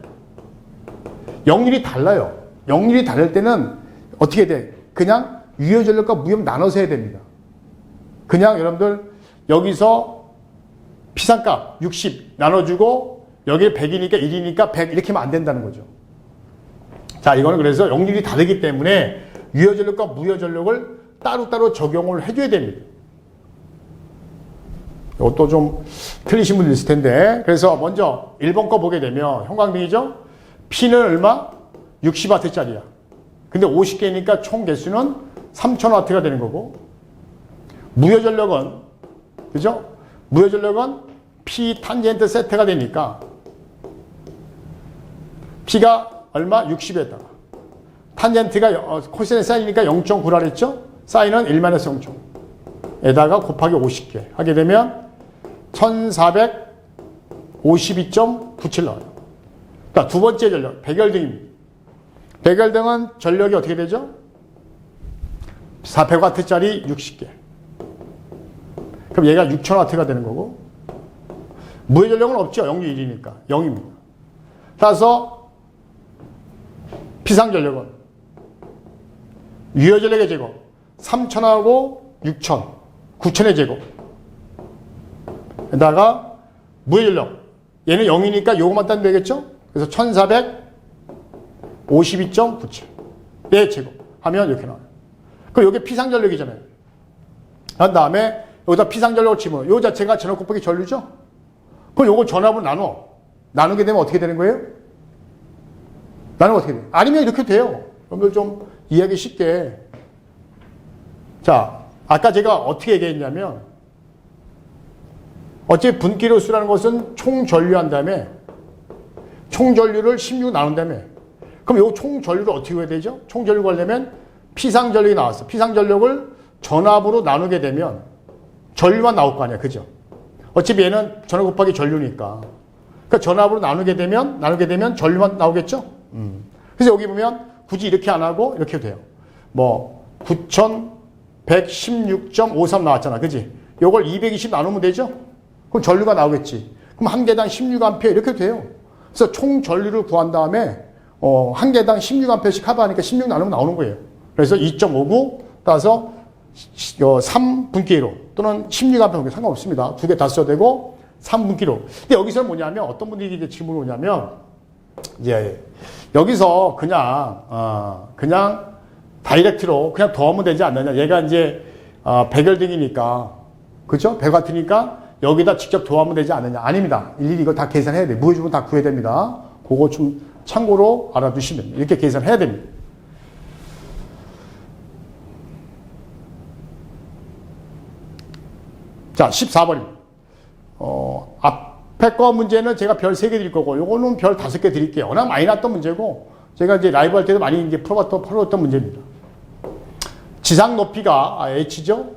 역률이 달라요. 역률이 다를 때는 어떻게 돼? 그냥 유효전력과 무효 나눠서 해야 됩니다. 그냥 여러분들 여기서 피상값 60 나눠주고 여기 100이니까 1이니까 100 이렇게 하면 안 된다는 거죠. 자, 이거는 그래서 역률이 다르기 때문에 유효전력과 무효전력을 따로따로 적용을 해줘야 됩니다. 이것도 좀 틀리신 분들 있을 텐데. 그래서 먼저 1번 거 보게 되면 형광등이죠. P는 얼마? 60W짜리야. 근데 50개니까 총 개수는 3000W가 되는 거고, 무효전력은, 그죠? 무효전력은 P 탄젠트 세트가 되니까 P가 얼마? 60에다가 탄젠트가 코사인 사인이니까 0.9라 그랬죠? 사인은 1-0.에다가 곱하기 50개 하게 되면 1452.97 나와요. 그러니까 두 번째 전력, 백열등입니다. 백열등은 전력이 어떻게 되죠? 400W짜리 60개. 그럼 얘가 6000W가 되는 거고, 무효 전력은 없죠. 0이 1이니까 0입니다. 따라서 피상 전력은 유효 전력의 제곱 3000하고 6000, 9000의 제곱 에다가 무효 전력 얘는 0이니까 요거만 따면 되겠죠? 그래서 1452.97 의 제곱 하면 이렇게 나와요. 그럼 이게 피상 전력이잖아요. 그 다음에 여기다 피상 전력을 치면 요 자체가 전압 곱하기 전류죠? 그럼 요거 전압을 나누게 되면 어떻게 되는 거예요? 나누면 어떻게 돼요? 아니면 이렇게 돼요. 여러분들 좀 이해하기 쉽게. 자, 아까 제가 어떻게 얘기했냐면, 어차피 분기로 수라는 것은 총 전류한 다음에, 총 전류를 16 나눈 다음에, 그럼 요 총 전류를 어떻게 해야 되죠? 총 전류 구하려면 피상 전력이 나왔어. 피상 전력을 전압으로 나누게 되면 전류만 나올 거 아니야. 그죠? 어차피 얘는 전압 곱하기 전류니까. 그러니까 전압으로 나누게 되면 전류만 나오겠죠? 그래서 여기 보면 굳이 이렇게 안 하고 이렇게 해도 돼요. 뭐 9116.53 나왔잖아. 그지? 요걸 220 나누면 되죠? 그럼 전류가 나오겠지. 그럼 한 개당 16A 이렇게 돼요. 그래서 총 전류를 구한 다음에 한 개당 16A씩 하다하니까 16 나누면 나오는 거예요. 그래서 2.59 따라서 3분기로 또는 16A 상관없습니다. 두 개 다 써도 되고 3분기로. 근데 여기서는 뭐냐면 어떤 분들이 이제 질문을 오냐면 이제 여기서 그냥 다이렉트로 그냥 더하면 되지 않느냐. 얘가 이제 백열등이니까 그죠? 백 와트니까 여기다 직접 더하면 되지 않느냐. 아닙니다. 일일이 이거 다 계산해야 돼. 무해주분 다 구해야 됩니다. 그거 좀 참고로 알아두시면 됩니다. 이렇게 계산해야 됩니다. 자, 14번입니다. 앞에 거 문제는 제가 별 3개 드릴 거고, 요거는 별 5개 드릴게요. 워낙 많이 났던 문제고, 제가 이제 라이브 할 때도 많이 이제 풀어봤던 문제입니다. 지상 높이가 H죠?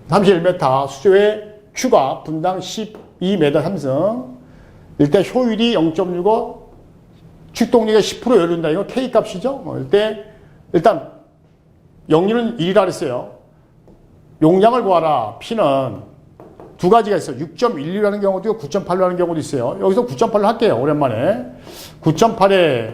31m, 수조의 Q가 분당 12m 삼성. 일단 효율이 0.65, 축동력이 10% 열린다. 이거 K 값이죠? 일단 역률은 1이라 그랬어요. 용량을 구하라. P는 두 가지가 있어요. 6.12라는 경우도 있고 9.8라는 경우도 있어요. 여기서 9.8로 할게요. 오랜만에. 9.8에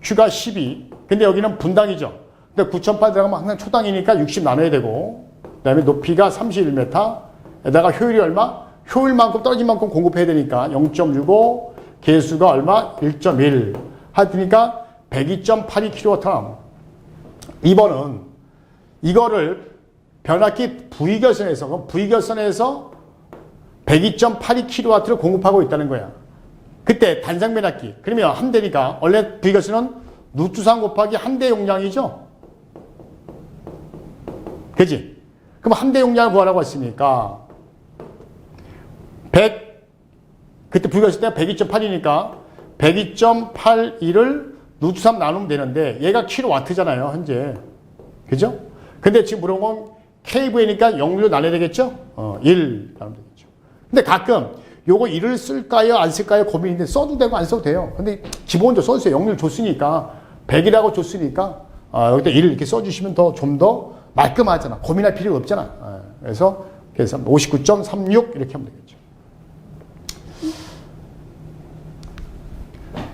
Q가 12. 근데 여기는 분당이죠. 근데 9.8 들어가면 항상 초당이니까 60 나눠야 되고, 그 다음에 높이가 31m에다가 효율이 얼마? 효율만큼 떨어진 만큼 공급해야 되니까 0.65, 개수가 얼마? 1.1. 하여튼니까 102.82kW. 2번은 이거를 변압기 V결선에서, 그럼 V결선에서 102.82kW를 공급하고 있다는 거야. 그때 단상 변압기. 그러면 한 대니까, 원래 V결선은 루트3 곱하기 한 대 용량이죠? 그지? 그럼 한 대 용량을 구하라고 했으니까, 그때 V결선 때가 102.8이니까, 102.81을 루트3 나누면 되는데, 얘가 킬로와트잖아요, 현재. 그죠? 근데 지금 물어본 건 KV니까 0로 나눠야 되겠죠? 1 나누면 되겠죠. 근데 가끔 요거 1을 쓸까요? 안 쓸까요? 고민인데 써도 되고 안 써도 돼요. 근데 기본적으로 써주세요. 0을 줬으니까 100이라고 줬으니까 여기다 1을 이렇게 써주시면 좀 더 말끔하잖아. 고민할 필요가 없잖아. 그래서 59.36 이렇게 하면 되겠죠.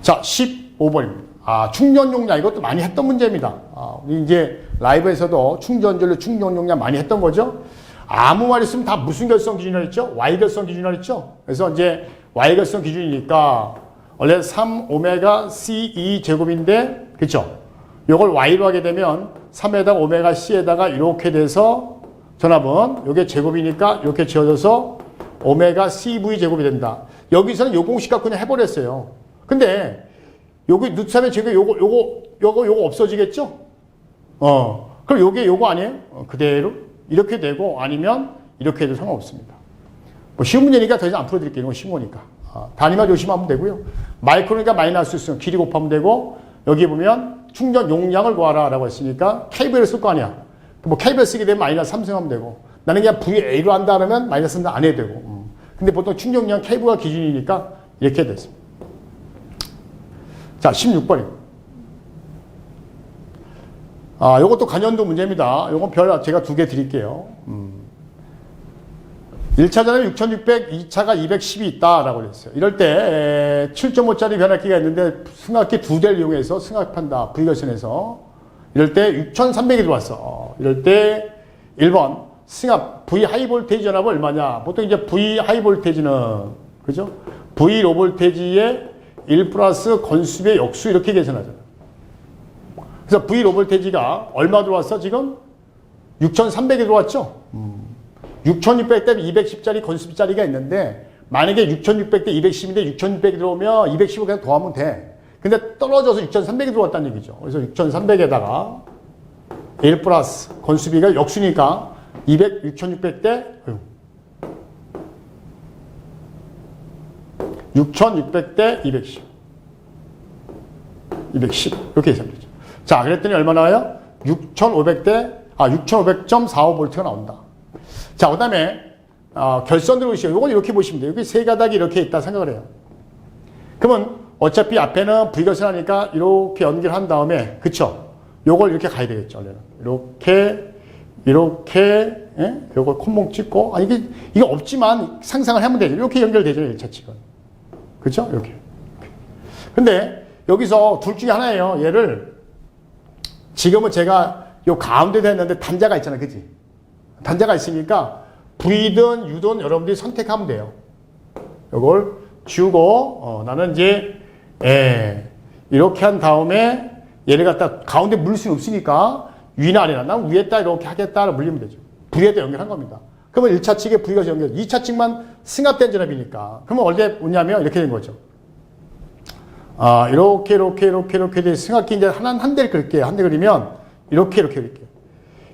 자, 15번입니다. 충전 용량. 이것도 많이 했던 문제입니다. 우리 이제 라이브에서도 충전전류 충전 용량 많이 했던 거죠. 아무 말 있으면 다 무슨 결성 기준이라 했죠? Y결성 기준이라 했죠? 그래서 이제 Y결성 기준이니까 원래 3오메가 C2 제곱인데, 그쵸? 요걸 Y로 하게 되면 3에다가 오메가 C에다가 이렇게 돼서 전압은 요게 제곱이니까 이렇게 지어져서 오메가 CV 제곱이 된다. 여기서는 요 공식 갖고 그냥 해버렸어요. 근데 여기 루트3의 제곱 요거 없어지겠죠? 그럼 요게 요거 아니에요? 그대로 이렇게 되고 아니면 이렇게 해도 상관없습니다. 뭐 쉬운 문제니까 더 이상 안 풀어드릴게요. 이건 쉬운 거니까. 단위만 조심하면 되고요. 마이크로니까 마이너스 있으면 길이 곱하면 되고, 여기 보면 충전 용량을 구하라 라고 했으니까 KV를 쓸 거 아니야. 뭐 KV를 쓰게 되면 마이너스 3승 하면 되고, 나는 그냥 VA로 한다 그러면 마이너스 3승 안 해도 되고. 근데 보통 충전 용량 KV가 기준이니까 이렇게 됐습니다. 자, 16번입니다. 요것도 간연도 문제입니다. 요건 별 제가 2개 드릴게요. 1차전에 6600, 2차가 210이 있다라고 그랬어요. 이럴 때 7.5짜리 변압기가 있는데 승합기 2대를 이용해서 승합한다. V결선에서. 이럴 때 6300이 들어왔어. 이럴 때 1번 승합 V 하이볼테이지 전압은 얼마냐. 보통 이제 V 하이볼테이지는 그죠? V 로볼테이지의 1 플러스 건수비의 역수 이렇게 계산하잖아. 그래서 V 로볼테이지가 얼마 들어왔어? 지금 6300이 들어왔죠? 6600 대 210짜리 건수비짜리가 있는데, 만약에 6600 대 210인데 6600이 들어오면 210을 그냥 더하면 돼. 근데 떨어져서 6300이 들어왔다는 얘기죠. 그래서 6300에다가 1 플러스 건수비가 역수니까 6600 대 6600 대 210. 210. 이렇게 계산되죠. 자, 그랬더니 얼마 나와요? 6500대, 6500.45V가 나온다. 자, 그 다음에 결선 들어오시죠. 이걸 이렇게 보시면 돼요. 여기 세 가닥이 이렇게 있다 생각을 해요. 그러면 어차피 앞에는 V결선하니까 이렇게 연결한 다음에, 그쵸? 요걸 이렇게 가야 되겠죠. 이렇게, 예? 요걸 콧목 찍고, 이게 없지만 상상을 하면 되죠. 이렇게 연결되죠. 1차측은. 그쵸? 이렇게. 근데 여기서 둘 중에 하나예요. 얘를, 지금은 제가 요 가운데 됐는데 단자가 있잖아요. 그치? 단자가 있으니까 V든 U든 여러분들이 선택하면 돼요. 요걸 지우고, 나는 이제, 이렇게 한 다음에 얘를 갖다 가운데 물릴 수는 없으니까 위나 아래나 난 위에다 이렇게 하겠다를 물리면 되죠. V에다 연결한 겁니다. 그러면 1차 측에 V가 연결, 2차 측만 승합된 전압이니까. 그러면 원래 뭐냐면 이렇게 된 거죠. 이렇게 돼 승합기 이제 한 대를 그릴게요. 한 대 그리면 이렇게 그릴게요.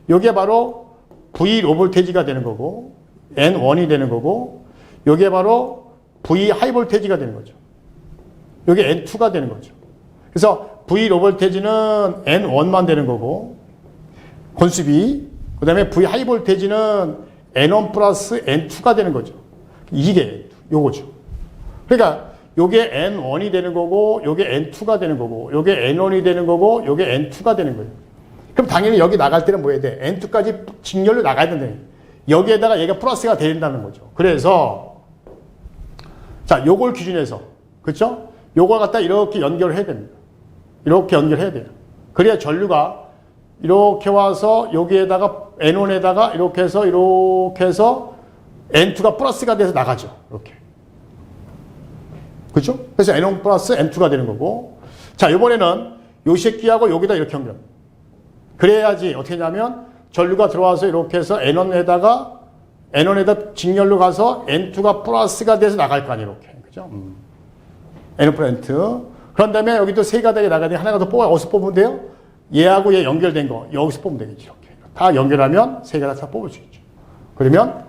요게 바로 V 로볼테이지가 되는 거고 N1이 되는 거고 요게 바로 V 하이볼테이지가 되는 거죠. 요게 N2가 되는 거죠. 그래서 V 로볼테이지는 N1만 되는 거고 건수비, 그 다음에 V 하이볼테이지는 N1 플러스 N2가 되는 거죠. 이게 요거죠. 그러니까 요게 N1이 되는 거고 요게 N2가 되는 거고 요게 N1이 되는 거고 요게 N2가 되는 거예요. 그럼 당연히 여기 나갈 때는 뭐 해야 돼? N2까지 직렬로 나가야 된다. 여기에다가 얘가 플러스가 된다는 거죠. 그래서 자, 요걸 기준해서 그렇죠? 요걸 갖다 이렇게 연결을 해야 됩니다. 이렇게 연결해야 돼요. 그래야 전류가 이렇게 와서 여기에다가 N1에다가 이렇게 해서 N2가 플러스가 돼서 나가죠. 이렇게. 그렇죠? 그래서 N1 플러스 N2가 되는 거고. 자, 이번에는 요 새끼하고 여기다 이렇게 연결합니다. 그래야지 어떻게 하냐면 전류가 들어와서 이렇게 해서 N1에다 직렬로 가서 N2가 플러스가 돼서 나갈 거 아니에요. 이렇게. 그죠? N1 플러스 N2. 그런 다음에 여기도 세 가닥이 나가야 돼. 하나가 더 어디서 뽑으면 돼요? 얘하고 얘 연결된 거. 여기서 뽑으면 되겠지. 이렇게. 다 연결하면 세 가닥 다 뽑을 수 있죠. 그러면,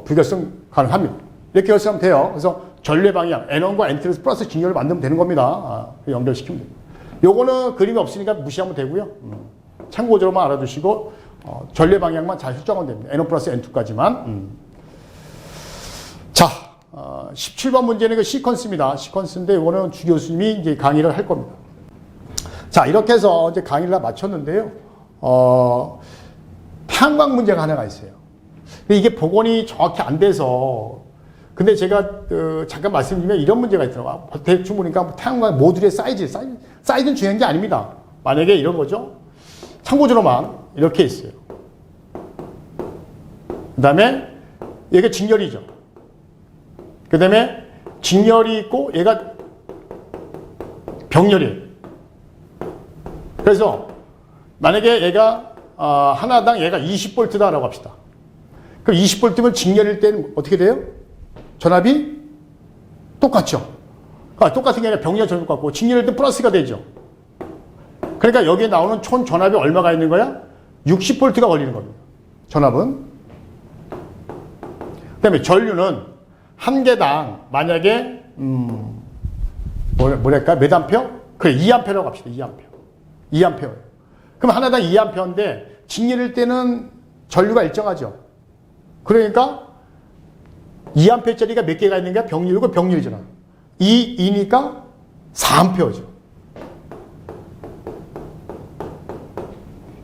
불결성 가능합니다. 이렇게 결성하면 돼요. 그래서 전류의 방향, N1과 N2를 플러스 직렬을 만들면 되는 겁니다. 연결시키면 됩니다. 요거는 그림이 없으니까 무시하면 되고요. 참고적으로만 알아두시고, 전류의 방향만 잘 설정하면 됩니다. N1 플러스 N2까지만. 자, 17번 문제는 그 시퀀스입니다. 시퀀스인데 이거는 주 교수님이 이제 강의를 할 겁니다. 자, 이렇게 해서 이제 강의를 다 마쳤는데요. 태양광 문제가 하나가 있어요. 근데 이게 복원이 정확히 안 돼서 근데 제가 잠깐 말씀드리면 이런 문제가 있더라고요. 대충 보니까 태양광 모듈의 사이즈는 중요한 게 아닙니다. 만약에 이런 거죠. 참고적으로만 이렇게 있어요. 그 다음에 얘가 직렬이죠. 그 다음에 직렬이 있고 얘가 병렬이에요. 그래서 만약에 얘가 하나당 얘가 20V다라고 합시다. 그럼 20V면 직렬일 때는 어떻게 돼요? 전압이 똑같죠. 똑같은 게 아니라 병렬 전압 같고 직렬일 때 플러스가 되죠. 그러니까 여기에 나오는 총 전압이 얼마가 있는 거야? 60V가 걸리는 겁니다. 전압은. 그 다음에 전류는 한 개당 만약에 뭐랄까 몇 암페어? 그래 2암페어라고 합시다. 2암페어예요. 그럼 하나당 2암페어인데 직렬일 때는 전류가 일정하죠. 그러니까 2암페어짜리가 몇 개가 있는가? 병렬이고 병렬이잖아. 2니까 4암페어죠.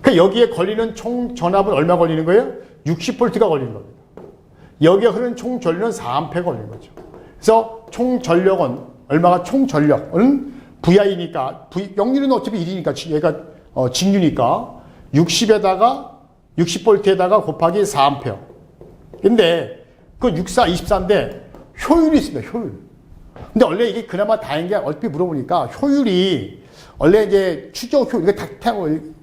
그러니까 여기에 걸리는 총 전압은 얼마 걸리는 거예요? 60V가 걸리는 겁니다. 여기에 흐르는 총 전류는 4A가 걸리는 거죠. 그래서 총 전력은 얼마가 총 전력은 VI니까 역률은 어차피 1이니까 얘가 직류니까 60V에다가 곱하기 4A. 근데 그 64, 24인데 효율이 있습니다. 효율. 근데 원래 이게 그나마 다행인 게 얼핏 물어보니까 효율이 원래 이제 추적 효율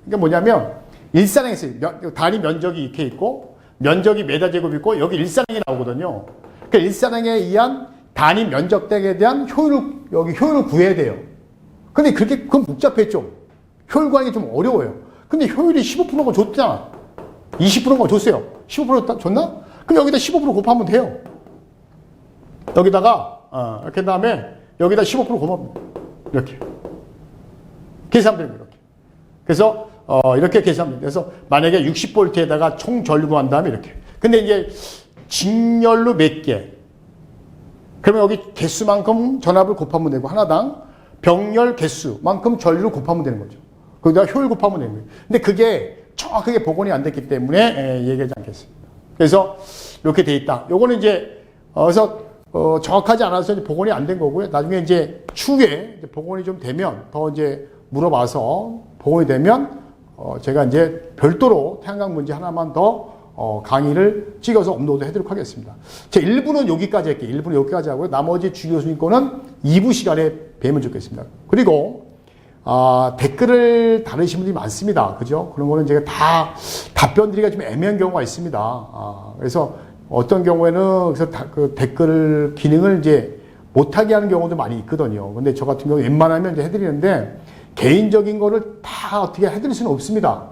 이게 뭐냐면 일산항에 있어요. 단위 면적이 이렇게 있고 면적이 메다제곱 있고 여기 일산항이 나오거든요. 그러니까 일산항에 의한 단위 면적에 대한 효율을 구해야 돼요. 근데 그건 복잡해 좀. 효율 구하는 게 좀 어려워요. 근데 효율이 15%가 좋잖아. 20%가 줬어요. 15% 줬나? 그럼 여기다 15% 곱하면 돼요. 여기다가 이렇게 다음에 여기다 15% 곱하면 이렇게 계산하면 됩니다. 이렇게. 그래서 이렇게 계산합니다. 그래서 만약에 60V에다가 총 전류 구한 다음에 이렇게. 근데 이제 직렬로 몇 개. 그러면 여기 개수만큼 전압을 곱하면 되고 하나당 병렬 개수만큼 전류를 곱하면 되는 거죠. 거기다 효율 곱하면 되는 거예요. 근데 그게 정확하게 복원이 안 됐기 때문에 얘기하지 않겠습니다. 그래서 이렇게 돼 있다. 요거는 이제 그래서 정확하지 않아서 이제 복원이 안 된 거고요. 나중에 이제 추후에 이제 복원이 좀 되면 더 이제 물어봐서 복원이 되면 제가 이제 별도로 태양광 문제 하나만 더 강의를 찍어서 업로드 해드리도록 하겠습니다. 제 1부는 여기까지 할게요. 1부는 여기까지 하고요. 나머지 주 교수님 거는 2부 시간에 뵈면 좋겠습니다. 그리고 댓글을 다루신 분들이 많습니다. 그죠? 그런 거는 제가 다 답변 드리기가 좀 애매한 경우가 있습니다. 그래서 어떤 경우에는 그래서 그 댓글 기능을 이제 못하게 하는 경우도 많이 있거든요. 근데 저 같은 경우 웬만하면 이제 해드리는데 개인적인 거를 다 어떻게 해드릴 수는 없습니다.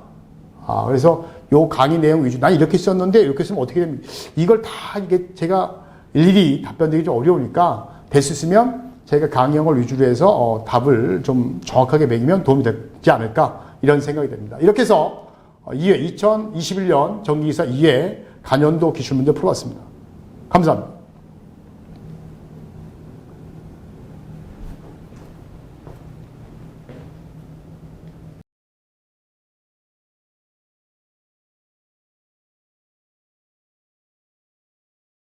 그래서 요 강의 내용 위주, 난 이렇게 썼는데 이렇게 쓰면 어떻게 됩니까? 이걸 다 이게 제가 일일이 답변 드리기 좀 어려우니까 될 수 있으면 저희가 강의형을 위주로 해서 답을 좀 정확하게 매기면 도움이 되지 않을까 이런 생각이 됩니다. 이렇게 해서 2회 2021년 전기기사 2회 간연도 기출문제 풀어봤습니다. 감사합니다.